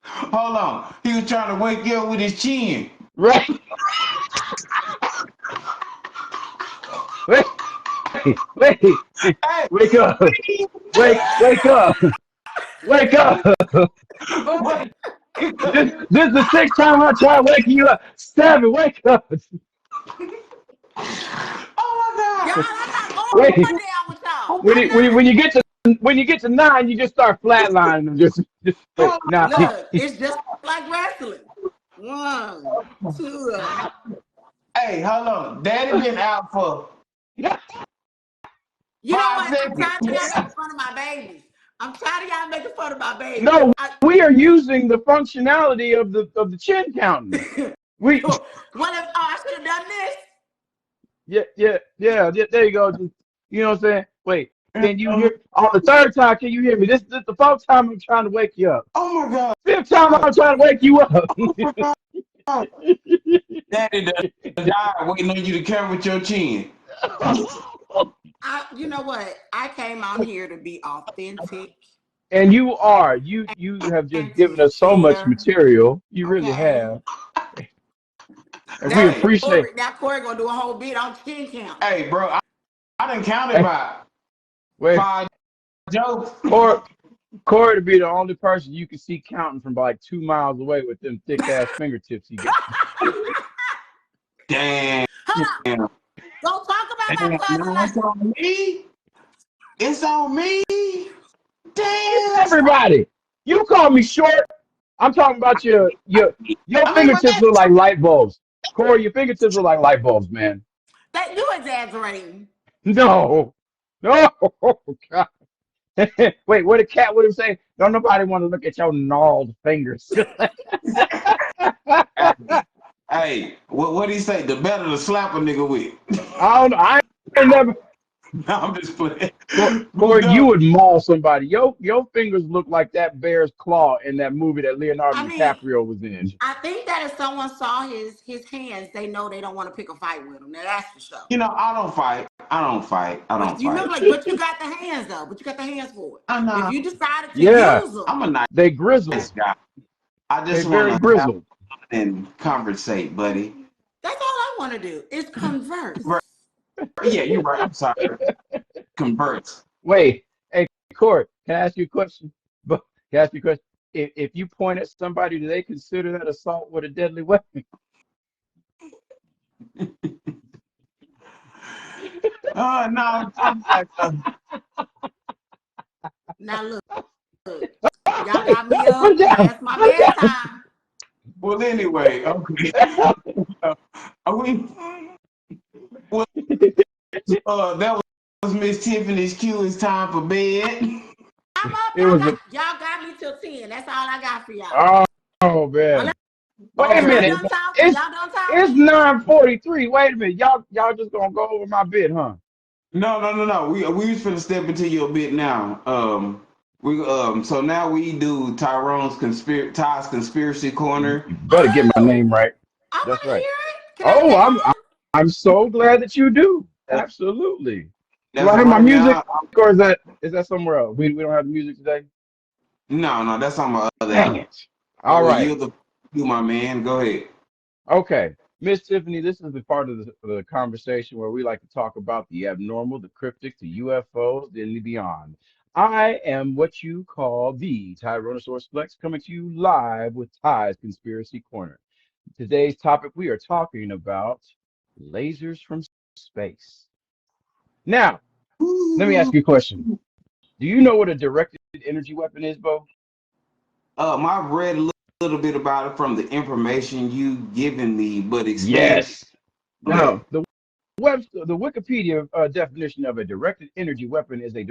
Hold on. He was trying to wake you up with his chin. Right. Wait, wait, Hey, wake up. Wake up. Wake up. wait. This is the sixth time I try waking you up. 7, wake up. Oh Y'all, my God. I'm not Wait. going down with y'all. When you get to 9, you just start flatlining them. Just wait. Nah. Look, it's just like wrestling. 1, 2. Hey, hold on. Daddy been out for You know 5 what? I'm seconds. tired of y'all making fun of my babies. I'm tired of y'all making fun of my babies. No, we are using the functionality of the chin counting. We What if I should have done this? yeah. There you go. Just, you know what I'm saying? Wait, can you hear on the third time? Can you hear me? This is the fourth time I'm trying to wake you up. Oh my God. Fifth time I'm trying to wake you up. Oh my God. Daddy done died waiting on you to come with your chin. You know what? I came out here to be authentic. And you are. You have just given us so much material. You really Okay. have. And we appreciate it. Now Corey gonna do a whole bit on chin count. Hey, bro, I done counted by Wait, 5 jokes. Corey to be the only person you can see counting from like 2 miles away with them thick ass fingertips he got. Damn. Don't talk about my cousin Now like it's on me. It's on me. It's Damn. everybody. You call me short. I'm talking about your fingertips man. look like light bulbs. Corey, your fingertips look like light bulbs, man. that. You exaggerating. No. God. Wait, what did Cat would have say? Don't nobody want to look at your gnarled fingers. Hey, what he say? The better to slap a nigga with. I don't know. I ain't never. No, I'm just playing. Corey, you would maul somebody. Your fingers look like that bear's claw in that movie that Leonardo DiCaprio was in. I think that if someone saw his hands, they know they don't want to pick a fight with him. Now that's for sure. You know, I don't fight. You look like, but you got the hands though. But you got the hands for it. I know. If you decided to Yeah. use them, I'm a nice They grizzled. guy. I They just very want to grizzled. and conversate, buddy. that's all I want to do is converse. Right. Yeah, you're right. I'm sorry. Converse. Wait, hey Corey, can I ask you a question? But can I ask you a question? If you point at somebody, do they consider that assault with a deadly weapon? No. Now look, y'all got me up. That's my bedtime. Well, anyway, okay. Well, that was Miss Tiffany's cue. It's time for bed. I'm up. It Y'all was got me till 10. That's all I got for y'all. oh man. Wait a Y'all minute. done talking? It's Y'all done talking? it's 9:43. Wait a minute. Y'all just gonna go over my bid, huh? No. We was finna step into your bit now. So now we do Ty's conspiracy corner. You better get my name right. I want That's to right. hear it. Can I Oh, stay on? I'm so glad that you do. Absolutely. Do That's I hear my right music, now. or is that somewhere else? We don't have the music today. No, that's on my other Dang app. it. All right. You my man. Go ahead. Okay. Miss Tiffany, this is the part of the conversation where we like to talk about the abnormal, the cryptic, the UFOs, and the beyond. I am what you call the Tyrannosaurus Flex, coming to you live with Ty's Conspiracy Corner. Today's topic, we are talking about lasers from space. Now, let me ask you a question. Do you know what a directed energy weapon is, Bo? I've read a little bit about it from the information you given me, but explain. Yes. Okay. Now, the Wikipedia definition of a directed energy weapon is a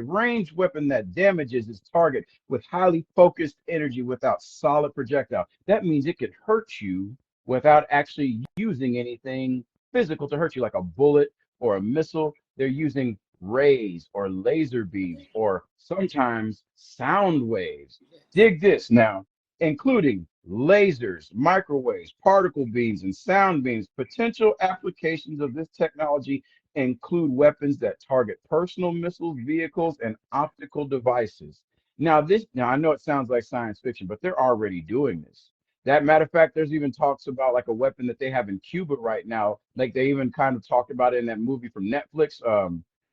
ranged weapon that damages its target with highly focused energy without solid projectile. That means it could hurt you without actually using anything physical to hurt you, like a bullet or a missile. they're using rays or laser beams or sometimes sound waves. Dig this now, including lasers, microwaves, particle beams, and sound beams. Potential applications of this technology include weapons that target personal missiles, vehicles, and optical devices. Now I know it sounds like science fiction, but they're already doing this. That matter of fact, there's even talks about like a weapon that they have in Cuba right now. Like they even kind of talked about it in that movie from Netflix.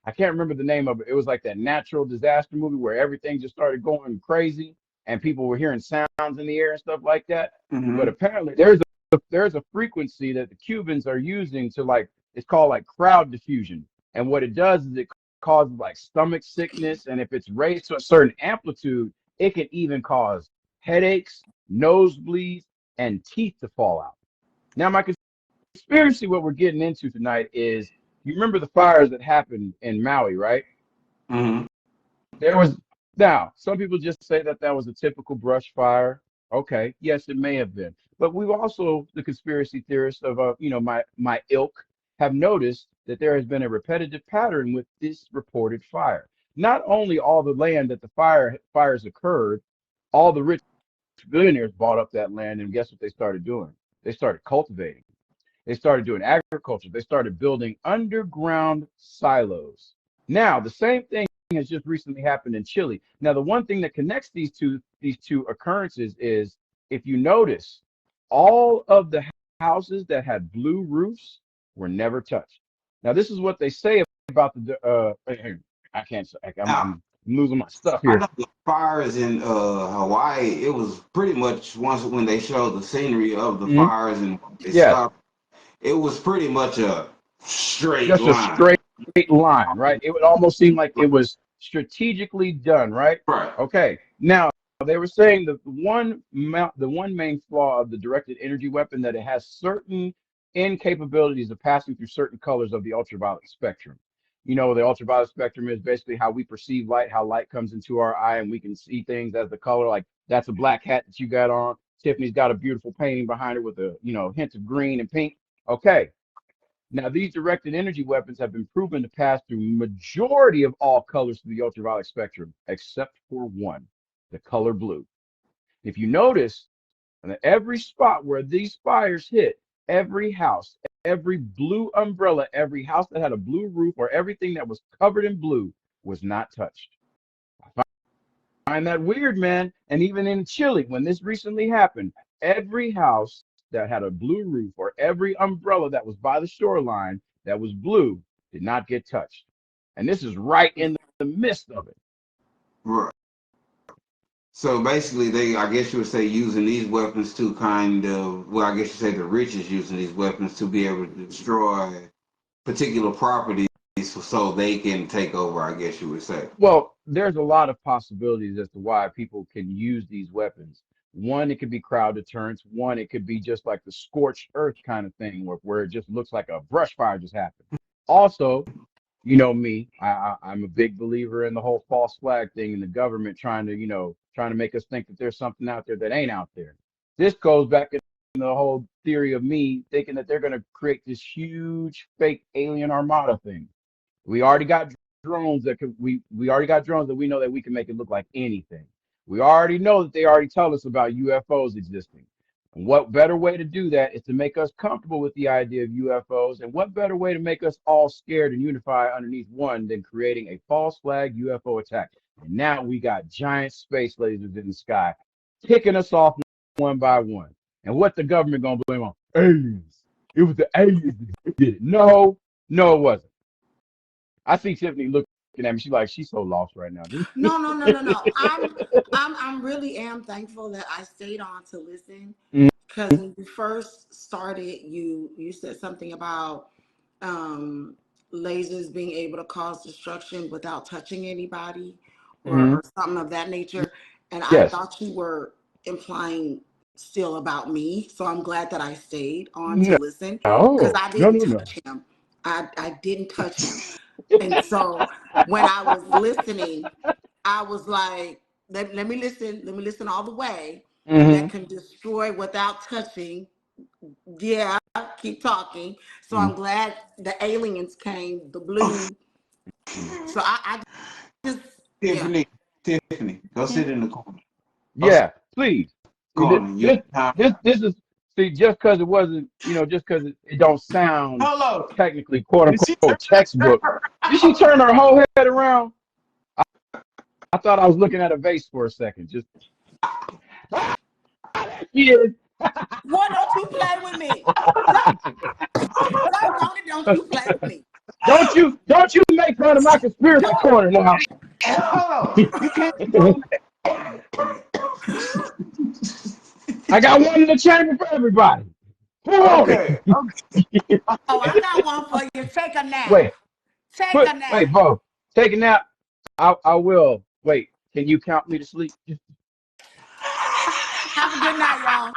I can't remember the name of it. It was like that natural disaster movie where everything just started going crazy and people were hearing sounds in the air and stuff like that. But Mm-hmm. apparently there's a frequency that the Cubans are using to like it's called like crowd diffusion. And what it does is it causes like stomach sickness, and if it's raised to a certain amplitude, it can even cause headaches, nosebleeds, and teeth to fall out. Now, my conspiracy, what we're getting into tonight is you remember the fires that happened in Maui, right? Mm-hmm. There was now some people just say that that was a typical brush fire. Okay, yes, it may have been, but we've also the conspiracy theorists of my ilk have noticed that there has been a repetitive pattern with this reported fire. Not only all the land that the fires occurred, all the rich billionaires bought up that land, and guess what they started doing? They started cultivating. They started doing agriculture. They started building underground silos. Now, the same thing has just recently happened in Chile. Now, the one thing that connects these two occurrences is if you notice, all of the houses that had blue roofs were never touched. Now, this is what they say about the I can't say Now, I'm losing my stuff I here. know the fires in Hawaii. It was pretty much once when they showed the scenery of the Mhm. fires and they Yes, stopped. It was pretty much a straight just a line. straight line, right? It would almost seem like it was strategically done, right? Right. Okay. Now they were saying that the one main flaw of the directed energy weapon that it has certain incapabilities of passing through certain colors of the ultraviolet spectrum. You know, the ultraviolet spectrum is basically how we perceive light, how light comes into our eye, and we can see things as the color. Like that's a black hat that you got on. Tiffany's got a beautiful painting behind her with a hint of green and pink. Okay, now, these directed energy weapons have been proven to pass through majority of all colors of the ultraviolet spectrum, except for one, the color blue. If you notice, on every spot where these fires hit, every house, every blue umbrella, every house that had a blue roof, or everything that was covered in blue was not touched. I find that weird, man. And even in Chile, when this recently happened, every house that had a blue roof or every umbrella that was by the shoreline that was blue did not get touched. And this is right in the midst of it. Right. So basically, I guess you would say, using these weapons to kind of, well, I guess you say the rich is using these weapons to be able to destroy particular properties so they can take over, I guess you would say. Well, there's a lot of possibilities as to why people can use these weapons. One, it could be crowd deterrence. One, it could be just like the scorched earth kind of thing where it just looks like a brush fire just happened. Also, you know me, I'm a big believer in the whole false flag thing and the government trying to make us think that there's something out there that ain't out there. This goes back to the whole theory of me thinking that they're going to create this huge fake alien armada thing. We already got drones that could we already got drones that we know that we can make it look like anything. We already know that they already tell us about UFOs existing. And what better way to do that is to make us comfortable with the idea of UFOs? And what better way to make us all scared and unify underneath one than creating a false flag UFO attack? And now we got giant space lasers in the sky, picking us off one by one. And what the government gonna blame on? Aliens. It was the aliens that did it. No, no, it wasn't. I see Tiffany looking at me. She's so lost right now. No, no, no, no, no. I'm really am thankful that I stayed on to listen, because when you first started, you said something about um, lasers being able to cause destruction without touching anybody, Mm-hmm. or something of that nature. And I Yes. thought you were implying still about me. So I'm glad that I stayed on to No, listen, because no, I no, didn't no. touch him. I didn't touch him. And so when I was listening, I was like, let me listen all the way. That Mm-hmm. can destroy without touching. Yeah, keep talking. So I'm glad the aliens came, the blue So I just, yeah. Tiffany, go sit in the corner. Yeah, please. See, Corner. You this is see just because it wasn't, just because it don't sound hello. technically quote Did she unquote textbook. Did she turn her whole head around? I thought I was looking at a vase for a second. Just yeah. Boy, don't you play with me. Don't you play with me. Don't you make fun of my conspiracy corner now. Hold on. You can't. I got one in the chamber for everybody. Who want it? Okay. Oh, I got one for you. Take a nap. Wait, Take a nap. wait, Bo. Take a nap. I will. Wait, can you count me to sleep? Have a good night, y'all.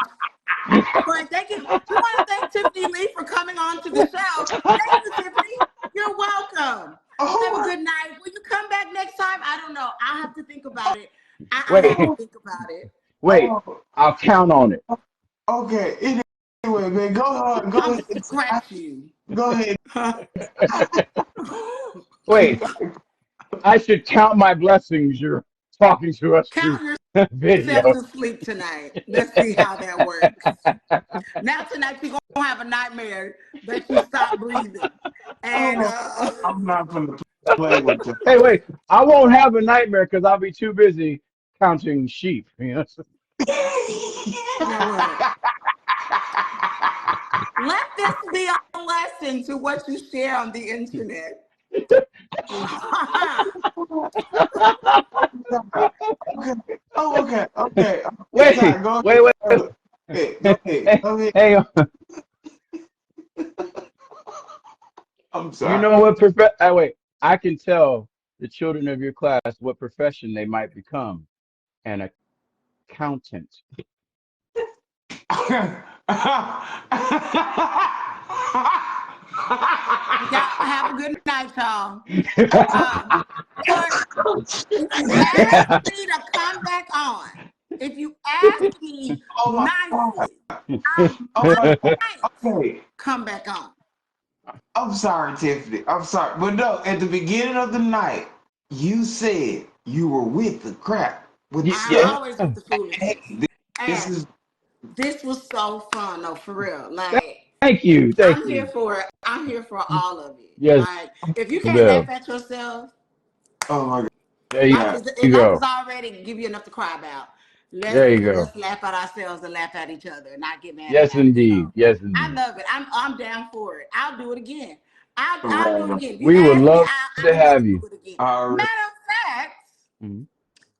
But thank you. We want to thank Tiffany Lee for coming on to the show. Thank you, Tiffany. You're welcome. Have a good night. Will you come back next time? I don't know. I'll have to think about it. I have to think about it. Wait, I'll count on it. Okay. Anyway, man, go ahead. Go I'm ahead. gonna scratch you. Go ahead. Wait, I should count my blessings. You're talking to us Count through yourself video. to sleep tonight. Let's see how that works. Now tonight you're gonna have a nightmare that you stop breathing. And I'm not gonna play with you. Hey, wait, I won't have a nightmare because I'll be too busy counting sheep. you know what? Let this be a lesson to what you share on the internet. Okay. Wait. Go ahead. Hey, I'm sorry. you know what wait, I can tell the children of your class what profession they might become. An accountant. Have a good night, y'all. Ask me to come back on. If you ask me nicely, Okay. come back on. I'm sorry, Tiffany. I'm sorry. But no, at the beginning of the night, you said you were with the crap. I'm always with the foolishness. This was so fun, though, for real. Like, Thank you. I'm here for it. I'm here for all of it. Yes. Like, if you can't laugh at yourself, oh my God. There you life is already give you enough to cry about. Let's laugh at ourselves and laugh at each other and not get mad. Yes, indeed. Yes, indeed. I love it. I'm down for it. I'll do it again. I'll do it again. We would love to have you. Matter of fact,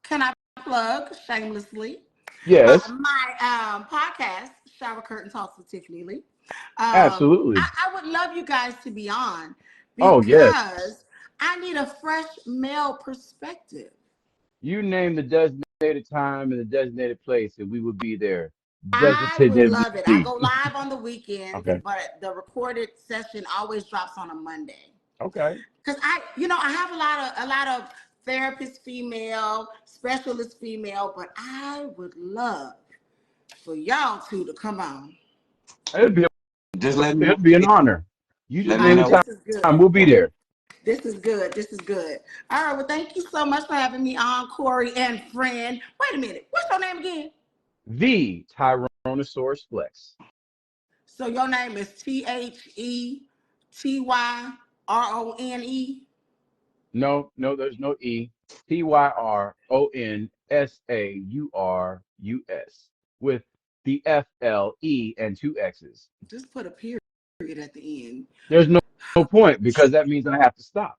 can I plug shamelessly? Yes. My podcast, Shower Curtain Talks with Tiffany Lee. Absolutely. I would love you guys to be on because I need a fresh male perspective. You name the designated time and the designated place, and we will be there. I would love it. I go live on the weekend, but the recorded session always drops on a Monday. Okay. Because I have a lot of therapists female, specialists female, but I would love for y'all two to come on. It'd be an honor. You just name the time. We'll be there. This is good. All right. Well, thank you so much for having me on, Corey and friend. Wait a minute. What's your name again? The Tyrannosaurus Flex. So your name is TheTyrone? No, there's no E. Tyronsaurus with the FLE and 2 X's. Just put a period at the end. There's no point because that means I have to stop.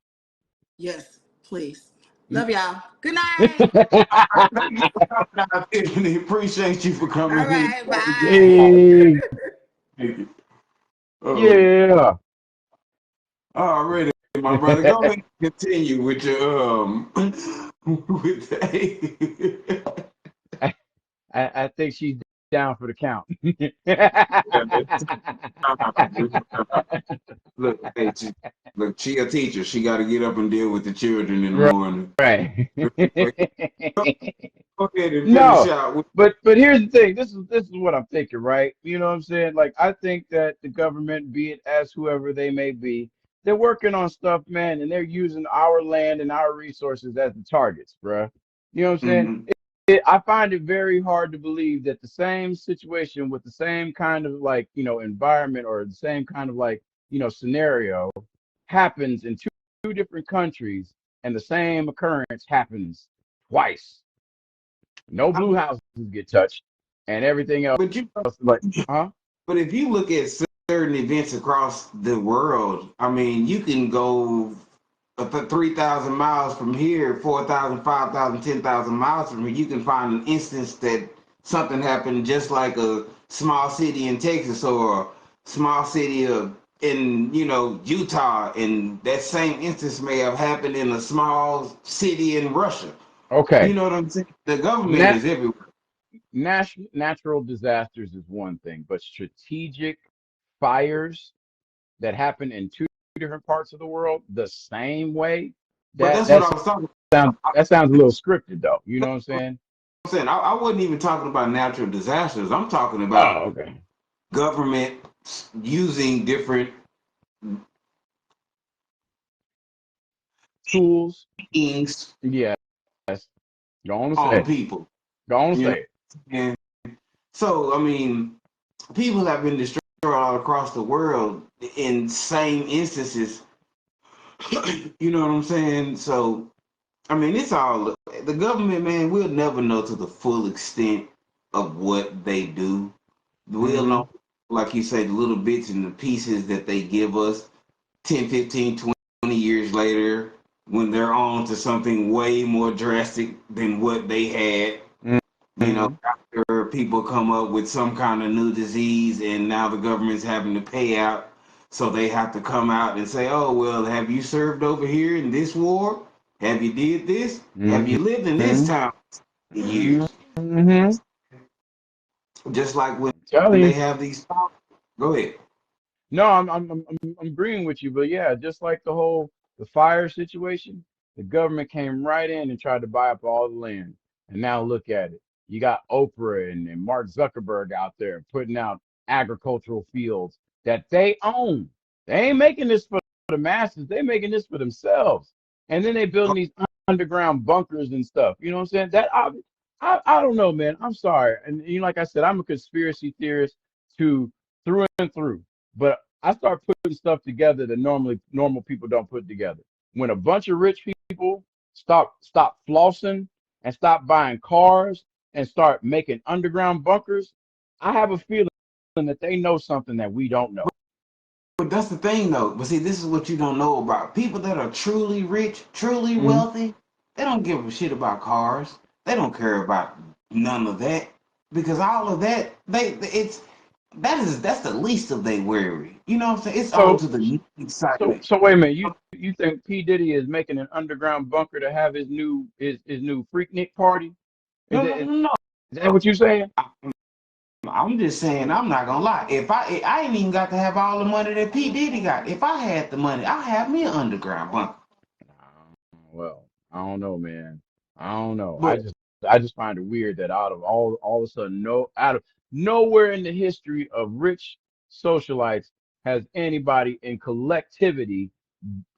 Yes, please. Love y'all. Good night. Tiffany, appreciate you for coming. All right, bye. Hey. Yeah. All right, my brother. Go ahead and continue with your with the I think she's down for the count. Look, she a teacher. She got to get up and deal with the children in the morning. Right. Go ahead and finish out. But here's the thing. This is what I'm thinking, right? You know what I'm saying? Like, I think that the government, be it as whoever they may be, They're working on stuff, man, and they're using our land and our resources as the targets, bruh. You know what I'm saying? Hmm. I find it very hard to believe that the same situation with the same kind of like, environment or the same kind of like, scenario happens in two different countries and the same occurrence happens twice. No blue houses get touched and everything else But you, like, huh? but if you look at certain events across the world, I mean, you can go 3,000 miles from here, 4,000, 5,000, 10,000 miles from here. You can find an instance that something happened just like a small city in Texas or a small city in Utah, and that same instance may have happened in a small city in Russia. You Okay. know what I'm saying? The government Nat is everywhere. natural disasters is one thing, but strategic fires that happen in two different parts of the world the same way, But that that's what that I was talking sounds about. that sounds a little scripted though. You know what I'm saying? I'm saying I wasn't even talking about natural disasters. I'm talking about Oh, okay. government using different Tools. things Yes. Go on and say on it. people. Go on and You know, say it. and so I mean, people have been destroyed all across the world in same instances. You know what I'm saying? So I mean, it's all the government, man. We'll never know to the full extent of what they do. We'll Hmm. know, like you say, the little bits and the pieces that they give us 10, 15, 20 years later when they're on to something way more drastic than what they had. Hmm. After people come up with some kind of new disease and now the government's having to pay out. So they have to come out and say, oh, well, have you served over here in this war? Have you did this? Have you lived in this Hmm. town for years? Hmm. Just like when Telling they you. have these. Go ahead. No, I'm agreeing with you, but yeah, just like the fire situation, the government came right in and tried to buy up all the land. And now look at it. You got Oprah and Mark Zuckerberg out there putting out agricultural fields that they own. They ain't making this for the masses, they making this for themselves. And then they building these underground bunkers and stuff. You know what I'm saying? I don't know, man. I'm sorry. And like I said, I'm a conspiracy theorist to through and through. But I start putting stuff together that normally normal people don't put together. When a bunch of rich people stop flossing and stop buying cars and start making underground bunkers, I have a feeling that they know something that we don't know. But that's the thing, though. But see, this is what you don't know about people that are truly rich, truly Hmm. wealthy. They don't give a shit about cars. They don't care about none of that because all of that that's the least of their worry. You know what I'm saying? It's on So to the new excitement. so wait a minute. You think P Diddy is making an underground bunker to have his new Freaknik party? Is No, that, no, is no, that what you're saying? no. I'm just saying. I'm not gonna lie. If I ain't even got to have all the money that P Diddy got. If I had the money, I have me an underground bunker. Well, I don't know, man. I don't know. But I just find it weird that out of all of a sudden, no, out of nowhere in the history of rich socialites has anybody in collectivity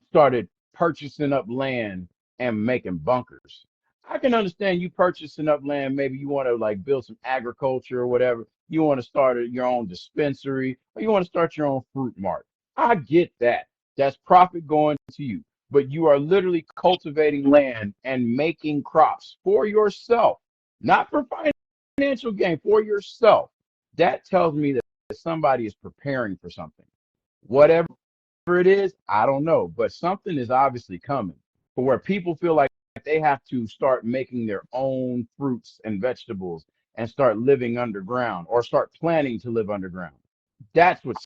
started purchasing up land and making bunkers. I can understand you purchasing up land. Maybe you want to like build some agriculture or whatever. You want to start your own dispensary or you want to start your own fruit mart. I get that. That's profit going to you. But you are literally cultivating land and making crops for yourself, not for financial gain, for yourself. That tells me that somebody is preparing for something. Whatever it is, I don't know, but something is obviously coming for where people feel like they have to start making their own fruits and vegetables and start living underground or start planning to live underground. That's what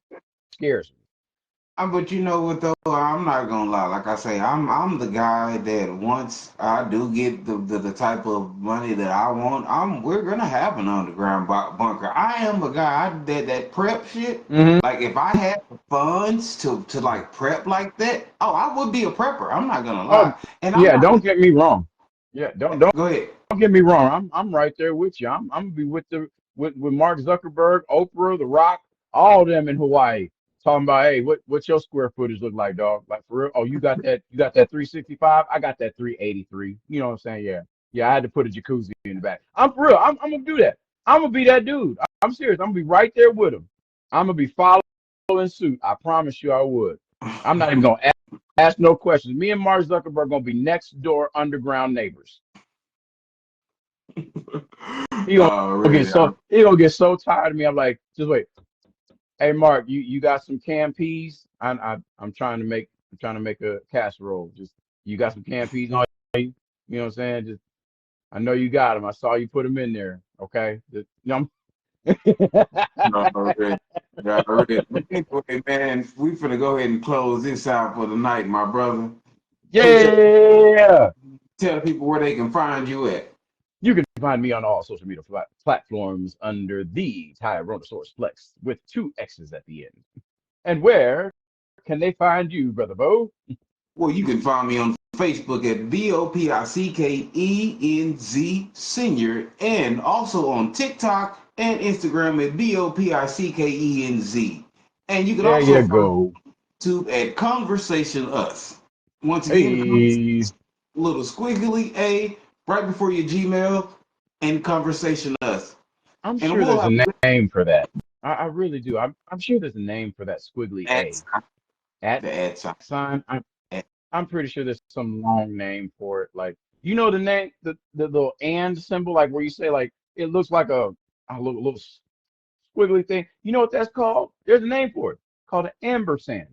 scares me. but you know what though? I'm not gonna lie. Like I say, I'm the guy that once I do get the type of money that I want, we're gonna have an underground bunker. I am a guy that prep shit. Hmm. Like if I had the funds to like prep like that, oh, I would be a prepper. I'm not gonna Oh, lie. And I'm yeah, not. don't get me wrong. Yeah, Go ahead. don't get me wrong. I'm right there with you. I'm gonna be with Mark Zuckerberg, Oprah, The Rock, all of them in Hawaii. talking about, hey, what's your square footage look like, dog? Like for real? Oh, you got that 365? I got that 383. You know what I'm saying? Yeah. Yeah, I had to put a jacuzzi in the back. I'm for real. I'm gonna do that. I'm gonna be that dude. I'm serious. I'm gonna be right there with him. I'm gonna be following suit. I promise you I would. I'm not even gonna ask no questions. Me and Mark Zuckerberg gonna be next door underground neighbors. He gonna get Already. so tired of me. I'm like, just wait. Hey Mark, you got some canned peas? I'm trying to make a casserole. Just you got some canned peas on you? You know what I'm saying? Just I know you got them. I saw you put them in there. Okay. Just, Already. Already. But anyway, man, we finna go ahead and close this out for the night, my brother. yeah. Tell the people where they can find you at. You can find me on all social media platforms under the Tyrannosaurus Flex with 2 X's at the end. And where can they find you, Brother Bo? Well, you can find me on Facebook at BOPICKENZ Senior, and also on TikTok and Instagram at BOPICKENZ. And you can There also you find go. YouTube at Conversation Us. Once again, Hey, little squiggly A right before your Gmail and Conversation Us. I'm And sure we'll there's have a name for that. I really do. I'm sure there's a name for that squiggly at A. At the ad sign. sign. I'm pretty sure there's some long name for it. Like you know the name, the little and symbol, like where you say like it looks like a little squiggly thing. You know what that's called? There's a name for it. Called an ampersand.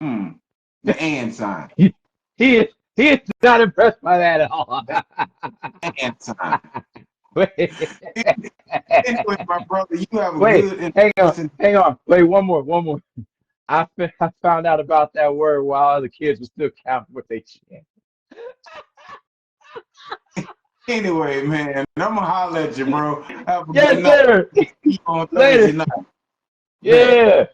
The and sign. He is not impressed by that at all. The and sign. Wait, Anyway, my brother, you have a wait, good and hang on. Wait, one more. I found out about that word while other kids were still counting what they chant. anyway, man. I'm gonna holler at you, bro. Have a good Yes, night. sir. On Later. Thursday night. Bet. Yeah.